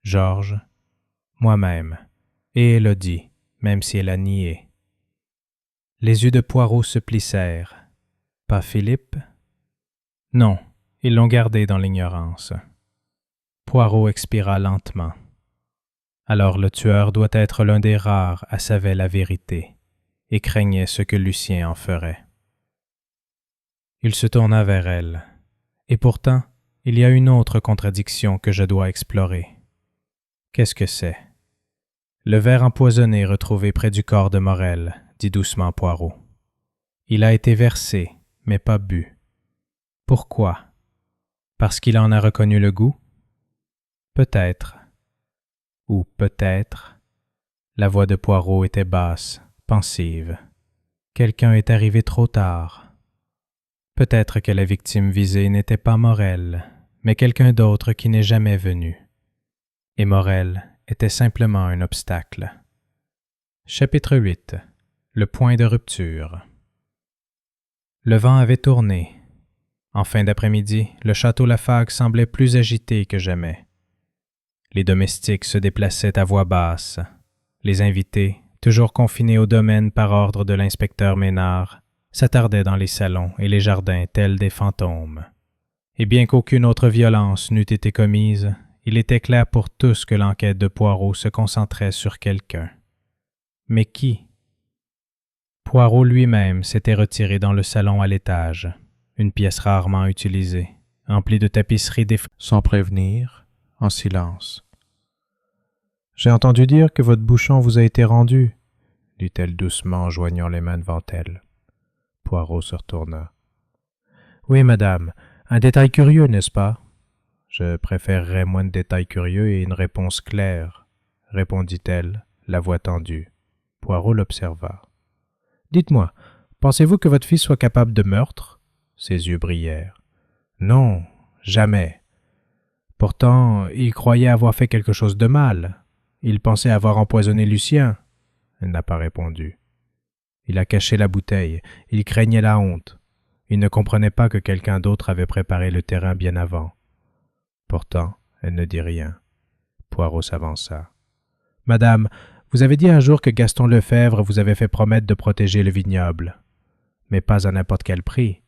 Georges, moi-même, et Élodie, même si elle a nié. Les yeux de Poirot se plissèrent. Pas Philippe? Non, ils l'ont gardé dans l'ignorance. Poirot expira lentement. Alors le tueur doit être l'un des rares à savoir la vérité, et craignait ce que Lucien en ferait. Il se tourna vers elle. Et pourtant, il y a une autre contradiction que je dois explorer. Qu'est-ce que c'est? Le verre empoisonné retrouvé près du corps de Morel, dit doucement Poirot. Il a été versé, mais pas bu. Pourquoi? Parce qu'il en a reconnu le goût? Peut-être. Ou peut-être. La voix de Poirot était basse, pensive. Quelqu'un est arrivé trop tard. Peut-être que la victime visée n'était pas Morel, mais quelqu'un d'autre qui n'est jamais venu. Et Morel était simplement un obstacle. Chapitre 8. Le point de rupture. Le vent avait tourné. En fin d'après-midi, le château Lafargue semblait plus agité que jamais. Les domestiques se déplaçaient à voix basse. Les invités, toujours confinés au domaine par ordre de l'inspecteur Ménard, s'attardaient dans les salons et les jardins tels des fantômes. Et bien qu'aucune autre violence n'eût été commise, il était clair pour tous que l'enquête de Poirot se concentrait sur quelqu'un. Mais qui? Poirot lui-même s'était retiré dans le salon à l'étage, une pièce rarement utilisée, emplie de tapisseries sans prévenir, en silence. « J'ai entendu dire que votre bouchon vous a été rendu, » dit-elle doucement en joignant les mains devant elle. Poirot se retourna. « Oui, madame, un détail curieux, n'est-ce pas? »« Je préférerais moins de détails curieux et une réponse claire, » répondit-elle, la voix tendue. Poirot l'observa. « Dites-moi, pensez-vous que votre fils soit capable de meurtre? » Ses yeux brillèrent. « Non, jamais. Pourtant, il croyait avoir fait quelque chose de mal. Il pensait avoir empoisonné Lucien. » Elle n'a pas répondu. Il a caché la bouteille. Il craignait la honte. Il ne comprenait pas que quelqu'un d'autre avait préparé le terrain bien avant. Pourtant, elle ne dit rien. Poirot s'avança. « Madame, vous avez dit un jour que Gaston Lefebvre vous avait fait promettre de protéger le vignoble. Mais pas à n'importe quel prix.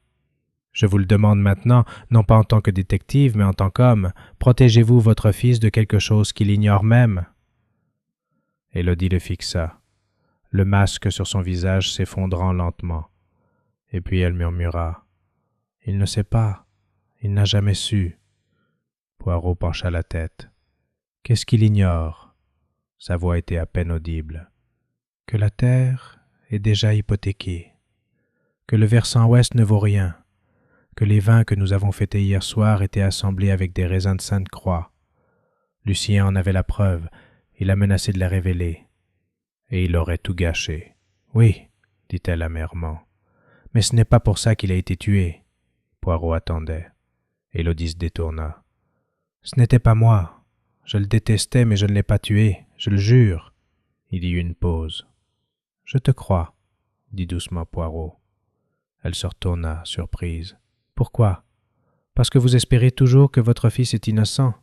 Je vous le demande maintenant, non pas en tant que détective, mais en tant qu'homme. Protégez-vous votre fils de quelque chose qu'il ignore même? » Élodie le fixa, le masque sur son visage s'effondrant lentement. Et puis elle murmura. « Il ne sait pas. Il n'a jamais su. » Poirot pencha la tête. « Qu'est-ce qu'il ignore? » Sa voix était à peine audible. « Que la terre est déjà hypothéquée. Que le versant ouest ne vaut rien. Que les vins que nous avons fêtés hier soir étaient assemblés avec des raisins de Sainte-Croix. Lucien en avait la preuve. Il a menacé de la révéler. Et il aurait tout gâché. « Oui, » dit-elle amèrement. « Mais ce n'est pas pour ça qu'il a été tué. » Poirot attendait. Élodie se détourna. « Ce n'était pas moi. Je le détestais, mais je ne l'ai pas tué. Je le jure. » Il y eut une pause. « Je te crois, » dit doucement Poirot. Elle se retourna, surprise. « Pourquoi? Parce que vous espérez toujours que votre fils est innocent, »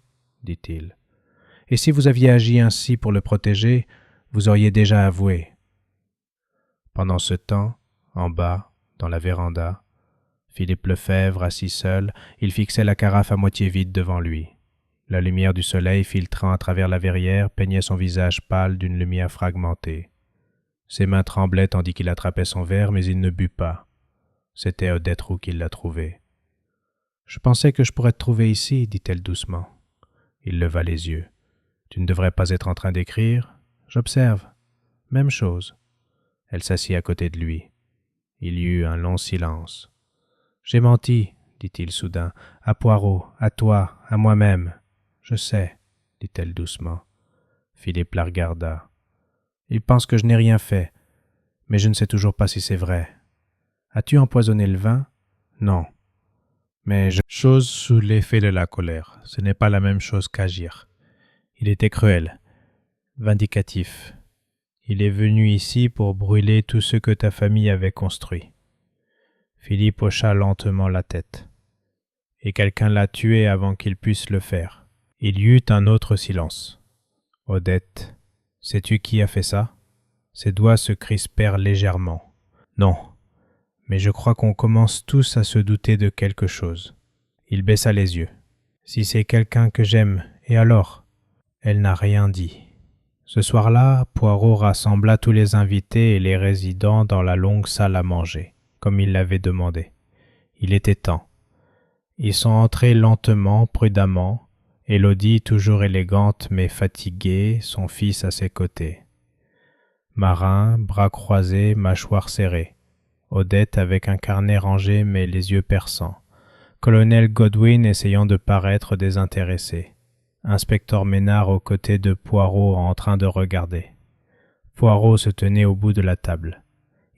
dit-il. « Et si vous aviez agi ainsi pour le protéger, vous auriez déjà avoué. » Pendant ce temps, en bas, dans la véranda, Philippe Lefebvre, assis seul, il fixait la carafe à moitié vide devant lui. La lumière du soleil filtrant à travers la verrière peignait son visage pâle d'une lumière fragmentée. Ses mains tremblaient tandis qu'il attrapait son verre, mais il ne but pas. C'était Odette Roux qui l'a trouvé. « Je pensais que je pourrais te trouver ici, » dit-elle doucement. Il leva les yeux. « Tu ne devrais pas être en train d'écrire? J'observe. Même chose. » Elle s'assit à côté de lui. Il y eut un long silence. « J'ai menti, » dit-il soudain, « à Poirot, à toi, à moi-même. Je sais, » dit-elle doucement. Philippe la regarda. « Il pense que je n'ai rien fait, mais je ne sais toujours pas si c'est vrai. As-tu empoisonné le vin? Non. Mais chose sous l'effet de la colère. Ce n'est pas la même chose qu'agir. Il était cruel, vindicatif. Il est venu ici pour brûler tout ce que ta famille avait construit. » Philippe hocha lentement la tête. « Et quelqu'un l'a tué avant qu'il puisse le faire. » Il y eut un autre silence. « Odette, sais-tu qui a fait ça? » Ses doigts se crispèrent légèrement. « Non, mais je crois qu'on commence tous à se douter de quelque chose. » Il baissa les yeux. « Si c'est quelqu'un que j'aime, et alors ?» Elle n'a rien dit. Ce soir-là, Poirot rassembla tous les invités et les résidents dans la longue salle à manger, comme il l'avait demandé. Il était temps. Ils sont entrés lentement, prudemment, Élodie toujours élégante mais fatiguée, son fils à ses côtés. Marin, bras croisés, mâchoire serrée. Odette avec un carnet rangé mais les yeux perçants, Colonel Godwin essayant de paraître désintéressé. Inspecteur Ménard aux côtés de Poirot en train de regarder. Poirot se tenait au bout de la table.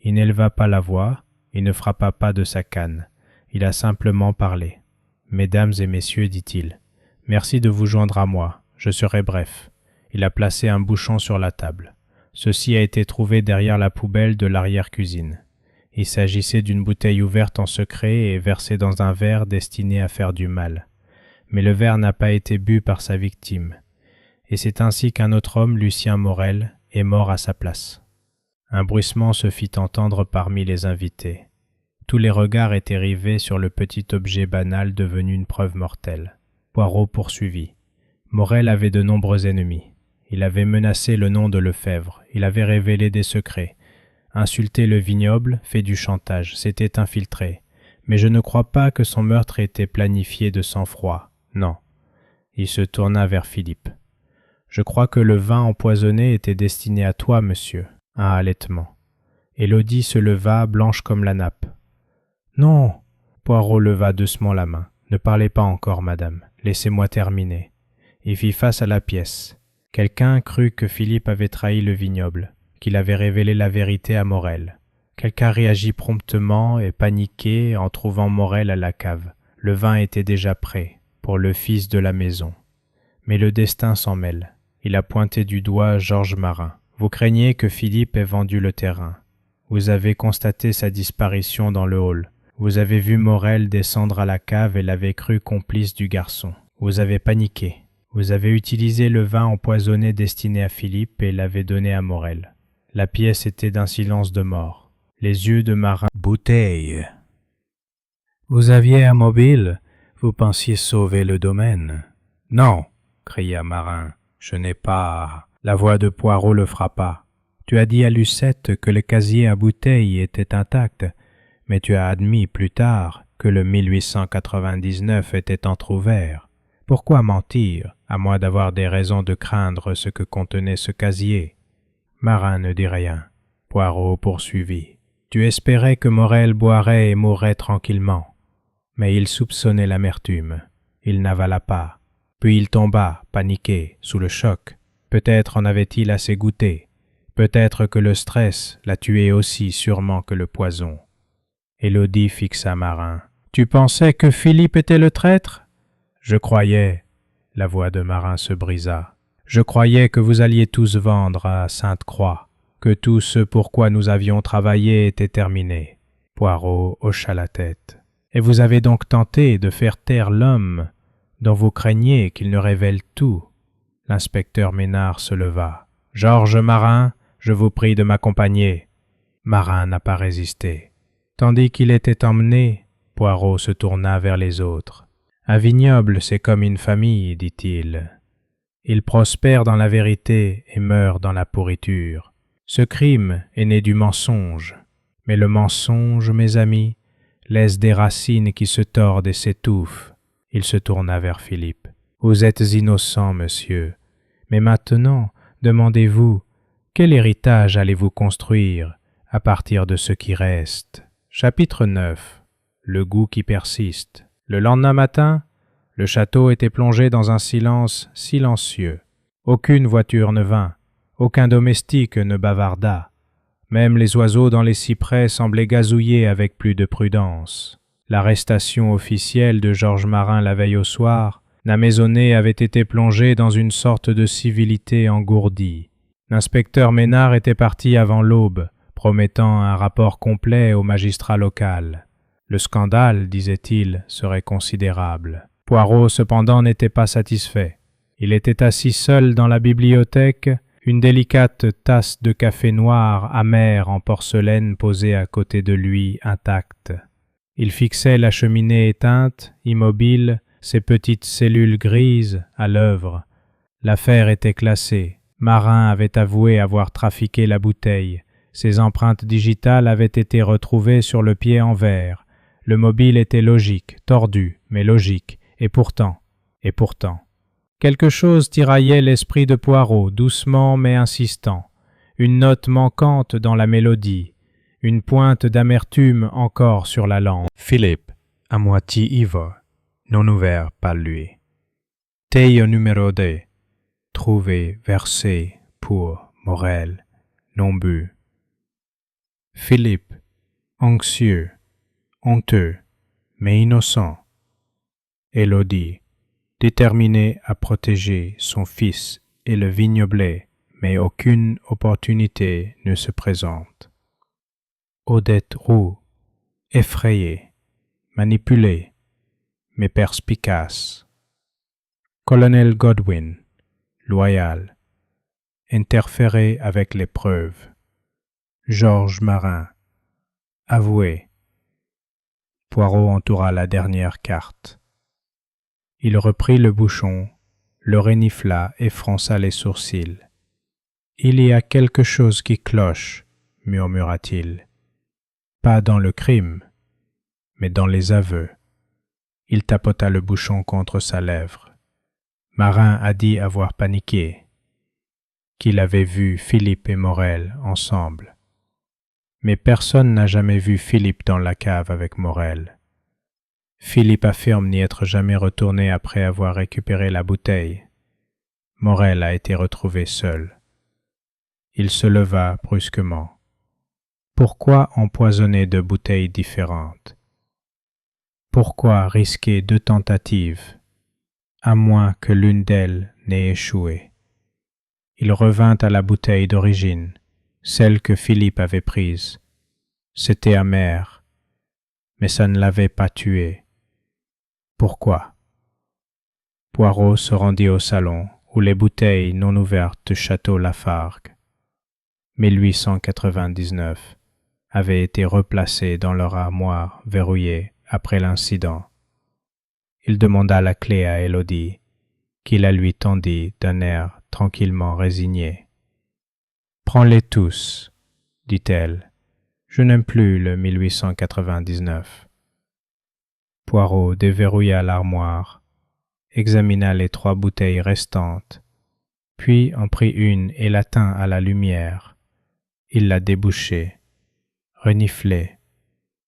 Il n'éleva pas la voix, il ne frappa pas de sa canne. Il a simplement parlé. « Mesdames et messieurs, dit-il, merci de vous joindre à moi, je serai bref. » Il a placé un bouchon sur la table. Ceci a été trouvé derrière la poubelle de l'arrière-cuisine. Il s'agissait d'une bouteille ouverte en secret et versée dans un verre destiné à faire du mal. Mais le verre n'a pas été bu par sa victime. Et c'est ainsi qu'un autre homme, Lucien Morel, est mort à sa place. Un bruissement se fit entendre parmi les invités. Tous les regards étaient rivés sur le petit objet banal devenu une preuve mortelle. Poirot poursuivit. Morel avait de nombreux ennemis. Il avait menacé le nom de Lefebvre, il avait révélé des secrets. Insulté le vignoble, fait du chantage, s'était infiltré. Mais je ne crois pas que son meurtre ait été planifié de sang-froid, non. Il se tourna vers Philippe. Je crois que le vin empoisonné était destiné à toi, monsieur. Un halètement. Élodie se leva, blanche comme la nappe. Non. Poirot leva doucement la main. Ne parlez pas encore, madame. Laissez-moi terminer. Il fit face à la pièce. Quelqu'un crut que Philippe avait trahi le vignoble, qu'il avait révélé la vérité à Morel. Quelqu'un réagit promptement et paniqué en trouvant Morel à la cave. Le vin était déjà prêt, pour le fils de la maison. Mais le destin s'en mêle. Il a pointé du doigt Georges Marin. Vous craignez que Philippe ait vendu le terrain. Vous avez constaté sa disparition dans le hall. Vous avez vu Morel descendre à la cave et l'avez cru complice du garçon. Vous avez paniqué. Vous avez utilisé le vin empoisonné destiné à Philippe et l'avez donné à Morel. La pièce était d'un silence de mort. Les yeux de Marin. Bouteille. Vous aviez un mobile, vous pensiez sauver le domaine. Non, cria Marin, je n'ai pas... La voix de Poirot le frappa. Tu as dit à Lucette que le casier à bouteille était intact, mais tu as admis plus tard que le 1899 était entrouvert. Pourquoi mentir, à moins d'avoir des raisons de craindre ce que contenait ce casier? Marin ne dit rien. Poirot poursuivit. Tu espérais que Morel boirait et mourrait tranquillement. Mais il soupçonnait l'amertume. Il n'avala pas. Puis il tomba, paniqué, sous le choc. Peut-être en avait-il assez goûté. Peut-être que le stress l'a tué aussi sûrement que le poison. Élodie fixa Marin. Tu pensais que Philippe était le traître? Je croyais, la voix de Marin se brisa, je croyais que vous alliez tous vendre à Sainte-Croix, que tout ce pourquoi nous avions travaillé était terminé. Poirot hocha la tête. Et vous avez donc tenté de faire taire l'homme dont vous craignez qu'il ne révèle tout. L'inspecteur Ménard se leva. Georges Marin, je vous prie de m'accompagner. Marin n'a pas résisté. Tandis qu'il était emmené, Poirot se tourna vers les autres. Un vignoble, c'est comme une famille, dit-il. Il prospère dans la vérité et meurt dans la pourriture. Ce crime est né du mensonge. Mais le mensonge, mes amis, laisse des racines qui se tordent et s'étouffent. Il se tourna vers Philippe. Vous êtes innocent, monsieur. Mais maintenant, demandez-vous, quel héritage allez-vous construire à partir de ce qui reste? Chapitre 9. Le goût qui persiste. Le lendemain matin, le château était plongé dans un silence silencieux. Aucune voiture ne vint, aucun domestique ne bavarda. Même les oiseaux dans les cyprès semblaient gazouiller avec plus de prudence. L'arrestation officielle de Georges Marin la veille au soir, la maisonnée avait été plongée dans une sorte de civilité engourdie. L'inspecteur Ménard était parti avant l'aube, promettant un rapport complet au magistrat local. Le scandale, disait-il, serait considérable. Poirot, cependant, n'était pas satisfait. Il était assis seul dans la bibliothèque, une délicate tasse de café noir amer en porcelaine posée à côté de lui intacte. Il fixait la cheminée éteinte, immobile, ses petites cellules grises à l'œuvre. L'affaire était classée. Marin avait avoué avoir trafiqué la bouteille. Ses empreintes digitales avaient été retrouvées sur le pied en verre. Le mobile était logique, tordu, mais logique, et pourtant. Quelque chose tiraillait l'esprit de Poirot, doucement mais insistant. Une note manquante dans la mélodie, une pointe d'amertume encore sur la langue. Philippe, à moitié ivre, non ouvert par lui. Taille numéro 2, trouvé, versé, pour, Morel, non bu. Philippe, anxieux, honteux, mais innocent. Élodie, déterminée à protéger son fils et le vignoble, mais aucune opportunité ne se présente. Odette Roux, effrayée, manipulée, mais perspicace. Colonel Godwin, loyal, interféré avec les preuves. Georges Marin, avoué. Poirot entoura la dernière carte. Il reprit le bouchon, le renifla et fronça les sourcils. « Il y a quelque chose qui cloche, » murmura-t-il. « Pas dans le crime, mais dans les aveux. » Il tapota le bouchon contre sa lèvre. Marin a dit avoir paniqué, qu'il avait vu Philippe et Morel ensemble. Mais personne n'a jamais vu Philippe dans la cave avec Morel. Philippe affirme n'y être jamais retourné après avoir récupéré la bouteille. Morel a été retrouvé seul. Il se leva brusquement. Pourquoi empoisonner deux bouteilles différentes? Pourquoi risquer deux tentatives, à moins que l'une d'elles n'ait échoué? Il revint à la bouteille d'origine, celle que Philippe avait prise. C'était amer, mais ça ne l'avait pas tué. Pourquoi? Poirot se rendit au salon où les bouteilles non ouvertes de Château Lafargue, 1899, avaient été replacées dans leur armoire verrouillée après l'incident. Il demanda la clé à Élodie, qui la lui tendit d'un air tranquillement résigné. « Prends-les tous, dit-elle. Je n'aime plus le 1899. » Poirot déverrouilla l'armoire, examina les 3 bouteilles restantes, puis en prit une et la tint à la lumière. Il la débouchait, reniflait,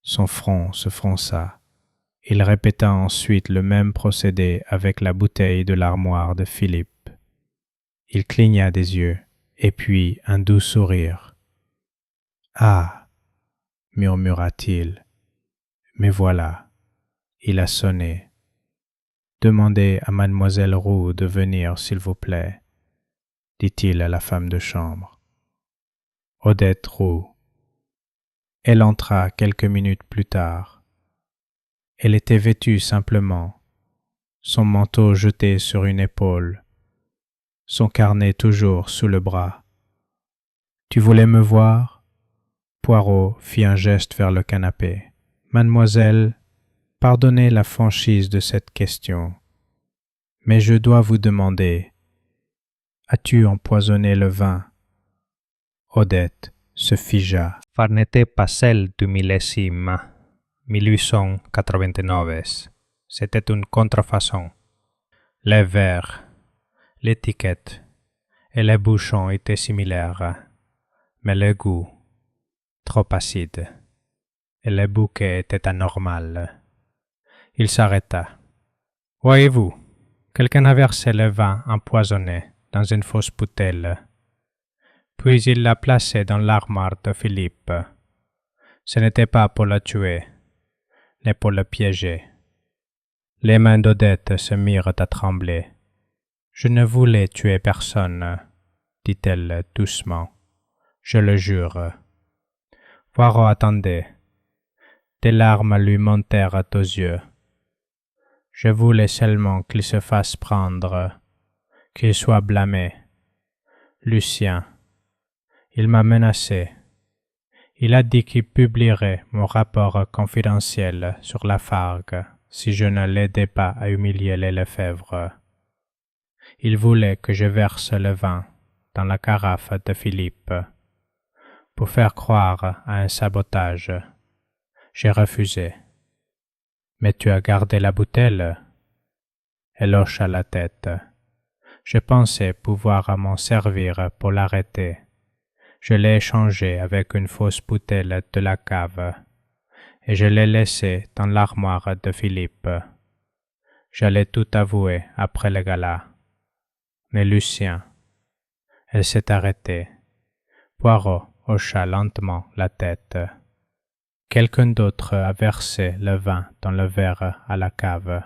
son front se fronça. Il répéta ensuite le même procédé avec la bouteille de l'armoire de Philippe. Il cligna des yeux, et puis un doux sourire. « Ah !» murmura-t-il. « Mais voilà, il a sonné. Demandez à mademoiselle Roux de venir, s'il vous plaît, dit-il à la femme de chambre. Odette Roux. Elle entra quelques minutes plus tard. Elle était vêtue simplement, son manteau jeté sur une épaule, son carnet toujours sous le bras. « Tu voulais me voir ?» Poirot fit un geste vers le canapé. « Mademoiselle, pardonnez la franchise de cette question, mais je dois vous demander, as-tu empoisonné le vin ?» Odette se figea. « Far n'était pas celle du millésime 1899. C'était une contrefaçon. Les verres, l'étiquette et les bouchons étaient similaires, mais le goût, trop acide, et le bouquet était anormal. » Il s'arrêta. « Voyez-vous, quelqu'un a versé le vin empoisonné dans une fausse bouteille. Puis il l'a placé dans l'armoire de Philippe. Ce n'était pas pour le tuer, mais pour le piéger. » Les mains d'Odette se mirent à trembler. « Je ne voulais tuer personne, » dit-elle doucement. « Je le jure. » Poirot attendait. Des larmes lui montèrent aux yeux. « Je voulais seulement qu'il se fasse prendre, qu'il soit blâmé. Lucien, il m'a menacé. Il a dit qu'il publierait mon rapport confidentiel sur Lafargue si je ne l'aidais pas à humilier les Lefebvre. Il voulait que je verse le vin dans la carafe de Philippe pour faire croire à un sabotage. J'ai refusé. Mais tu as gardé la bouteille? » Elle hocha la tête. « Je pensais pouvoir m'en servir pour l'arrêter. Je l'ai échangée avec une fausse bouteille de la cave, et je l'ai laissée dans l'armoire de Philippe. J'allais tout avouer après le gala. Mais Lucien, elle s'est arrêtée. Poirot hocha lentement la tête. Quelqu'un d'autre a versé le vin dans le verre à la cave.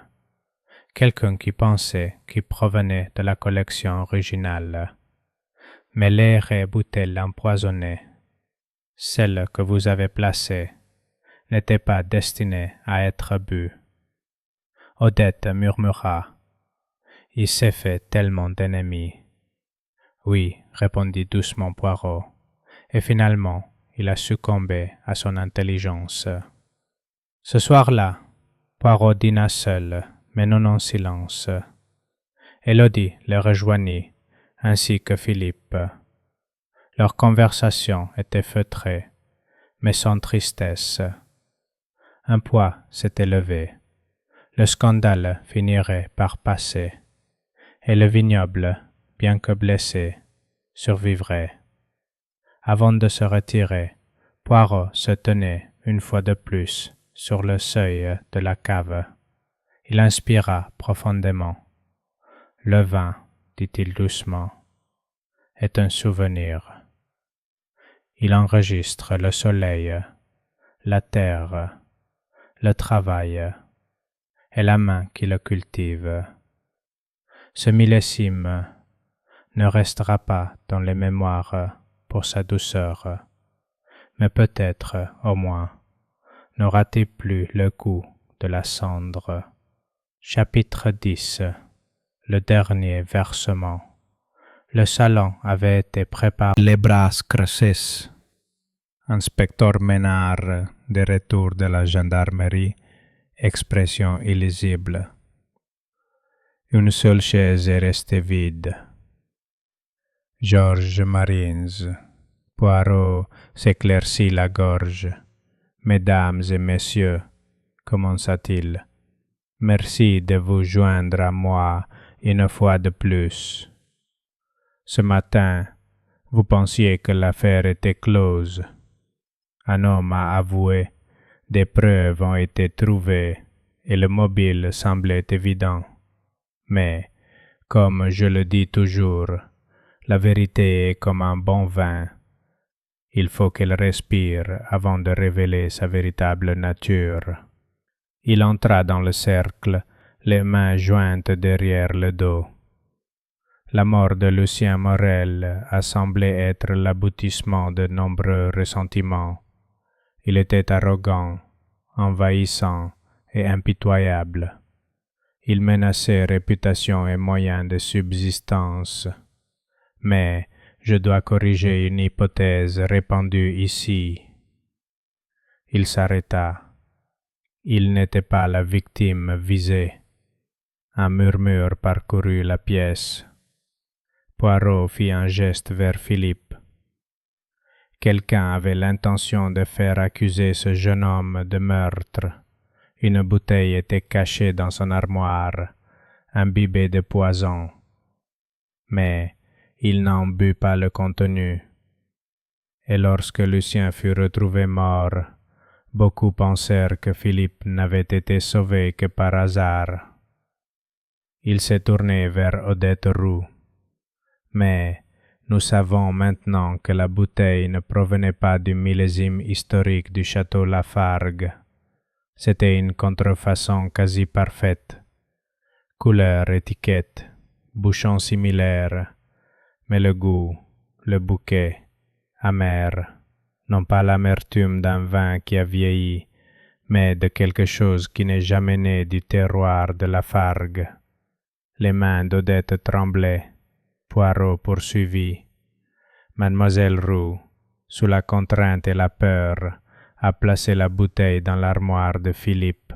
Quelqu'un qui pensait qu'il provenait de la collection originale. Mais l'air et bouteille empoisonnée, celle que vous avez placée, n'était pas destinée à être bue. Odette murmura. Il s'est fait tellement d'ennemis. Oui, répondit doucement Poirot, et finalement, il a succombé à son intelligence. Ce soir-là, Poirot dîna seul, mais non en silence. Élodie le rejoignit, ainsi que Philippe. Leur conversation était feutrée, mais sans tristesse. Un poids s'était levé. Le scandale finirait par passer, et le vignoble, bien que blessé, survivrait. Avant de se retirer, Poirot se tenait une fois de plus sur le seuil de la cave. Il inspira profondément. Le vin, dit-il doucement, est un souvenir. Il enregistre le soleil, la terre, le travail et la main qui le cultive. Ce millésime ne restera pas dans les mémoires pour sa douceur, mais peut-être, au moins, n'aura-t-il plus le goût de la cendre. Chapitre 10. Le dernier versement. Le salon avait été préparé. Les bras crasses. Inspecteur Ménard, de retour de la gendarmerie, expression illisible. Une seule chaise est restée vide. Georges Marins. Poirot s'éclaircit la gorge. Mesdames et messieurs, commença-t-il, merci de vous joindre à moi une fois de plus. Ce matin, vous pensiez que l'affaire était close. Un homme a avoué, des preuves ont été trouvées et le mobile semblait évident. Mais, comme je le dis toujours, la vérité est comme un bon vin. Il faut qu'elle respire avant de révéler sa véritable nature. Il entra dans le cercle, les mains jointes derrière le dos. La mort de Lucien Morel a semblé être l'aboutissement de nombreux ressentiments. Il était arrogant, envahissant et impitoyable. Il menaçait réputation et moyens de subsistance. Mais je dois corriger une hypothèse répandue ici. Il s'arrêta. Il n'était pas la victime visée. Un murmure parcourut la pièce. Poirot fit un geste vers Philippe. Quelqu'un avait l'intention de faire accuser ce jeune homme de meurtre. Une bouteille était cachée dans son armoire, imbibée de poison. Mais il n'en but pas le contenu. Et lorsque Lucien fut retrouvé mort, beaucoup pensèrent que Philippe n'avait été sauvé que par hasard. Il s'est tourné vers Odette Roux. Mais nous savons maintenant que la bouteille ne provenait pas du millésime historique du château Lafargue. C'était une contrefaçon quasi parfaite. Couleur, étiquette, bouchon similaire, mais le goût, le bouquet, amer, non pas l'amertume d'un vin qui a vieilli, mais de quelque chose qui n'est jamais né du terroir de Lafargue. Les mains d'Odette tremblaient. Poirot poursuivit. Mademoiselle Roux, sous la contrainte et la peur, a placé la bouteille dans l'armoire de Philippe.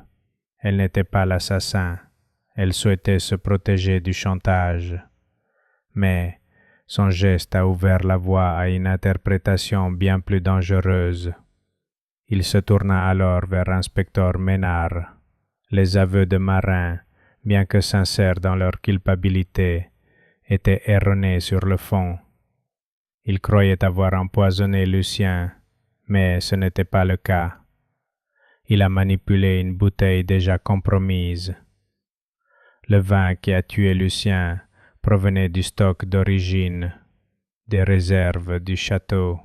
Elle n'était pas l'assassin. Elle souhaitait se protéger du chantage. Mais son geste a ouvert la voie à une interprétation bien plus dangereuse. Il se tourna alors vers l'inspecteur Ménard. Les aveux de Marin, bien que sincères dans leur culpabilité, étaient erronés sur le fond. Il croyait avoir empoisonné Lucien, mais ce n'était pas le cas. Il a manipulé une bouteille déjà compromise. Le vin qui a tué Lucien provenait du stock d'origine, des réserves du château.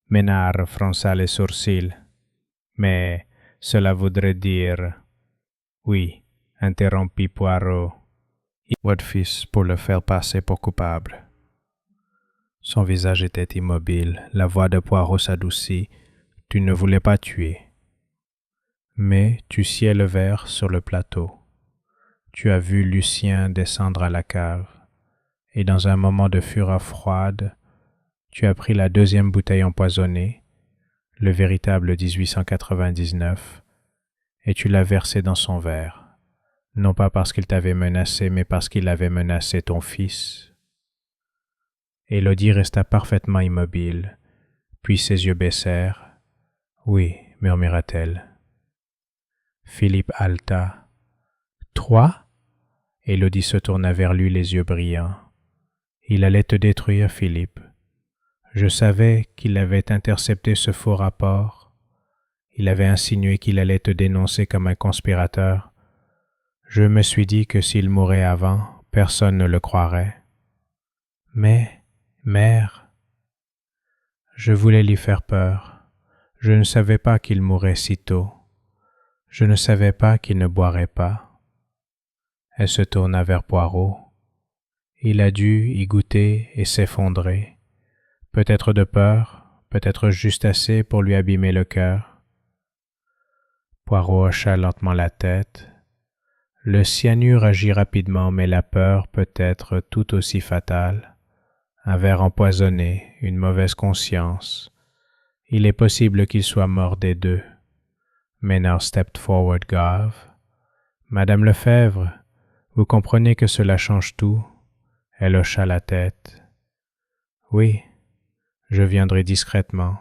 Ménard fronça les sourcils. Mais cela voudrait dire... Oui, interrompit Poirot. Votre fils pour le faire passer pour coupable. Son visage était immobile. La voix de Poirot s'adoucit. Tu ne voulais pas tuer. Mais tu sciais le verre sur le plateau. Tu as vu Lucien descendre à la cave. Et dans un moment de fureur froide, tu as pris la deuxième bouteille empoisonnée, le véritable 1899, et tu l'as versée dans son verre, non pas parce qu'il t'avait menacé, mais parce qu'il avait menacé ton fils. Élodie resta parfaitement immobile, puis ses yeux baissèrent. « Oui, murmura-t-elle. » Philippe haleta. « Toi ?» Élodie se tourna vers lui, les yeux brillants. « Il allait te détruire, Philippe. Je savais qu'il avait intercepté ce faux rapport. Il avait insinué qu'il allait te dénoncer comme un conspirateur. Je me suis dit que s'il mourait avant, personne ne le croirait. Mais, mère, je voulais lui faire peur. Je ne savais pas qu'il mourrait si tôt. Je ne savais pas qu'il ne boirait pas. » Elle se tourna vers Poirot. Il a dû y goûter et s'effondrer. Peut-être de peur, peut-être juste assez pour lui abîmer le cœur. Poirot hocha lentement la tête. Le cyanure agit rapidement, mais la peur peut être tout aussi fatale. Un verre empoisonné, une mauvaise conscience. Il est possible qu'il soit mort des deux. Maynard stepped forward grave. « Madame Lefebvre, vous comprenez que cela change tout? » Elle hocha la tête. « Oui, je viendrai discrètement. »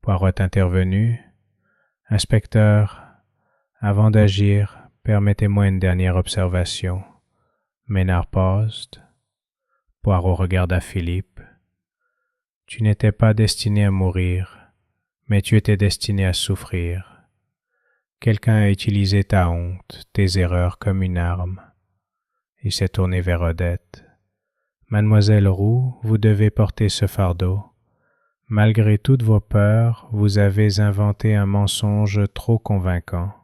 Poirot intervenu. « Inspecteur, avant d'agir, permettez-moi une dernière observation. » Maynard paused. Poirot regarda Philippe. « Tu n'étais pas destiné à mourir, mais tu étais destiné à souffrir. Quelqu'un a utilisé ta honte, tes erreurs comme une arme. » Il s'est tourné vers Odette. « Mademoiselle Roux, vous devez porter ce fardeau. Malgré toutes vos peurs, vous avez inventé un mensonge trop convaincant. »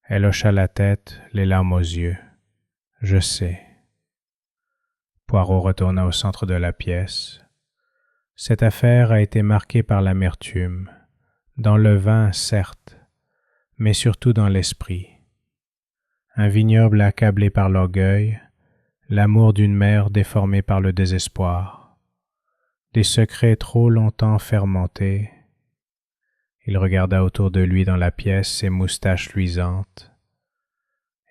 Elle hocha la tête, les larmes aux yeux. « Je sais. » Poirot retourna au centre de la pièce. Cette affaire a été marquée par l'amertume, dans le vin, certes, mais surtout dans l'esprit. Un vignoble accablé par l'orgueil, l'amour d'une mère déformé par le désespoir, des secrets trop longtemps fermentés. Il regarda autour de lui dans la pièce, ses moustaches luisantes.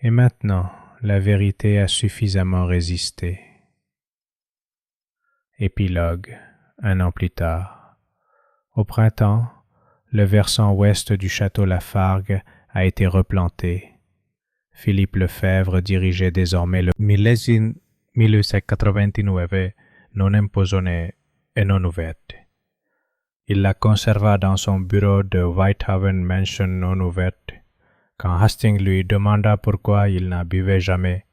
Et maintenant, la vérité a suffisamment résisté. Épilogue, 1 an plus tard. Au printemps, le versant ouest du château Lafargue a été replanté. Philippe Lefebvre dirigeait désormais le millésime 1889 non imposonné et non ouverte. Il la conserva dans son bureau de Whitehaven Mansion non ouverte. Quand Hastings lui demanda pourquoi il n'en buvait jamais,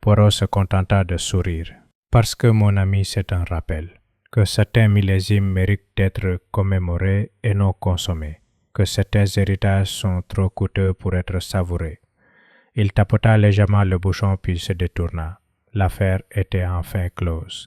Poirot se contenta de sourire. « Parce que, mon ami, c'est un rappel, que certains millésimes méritent d'être commémorés et non consommés, que certains héritages sont trop coûteux pour être savourés. » Il tapota légèrement le bouchon puis se détourna. L'affaire était enfin close.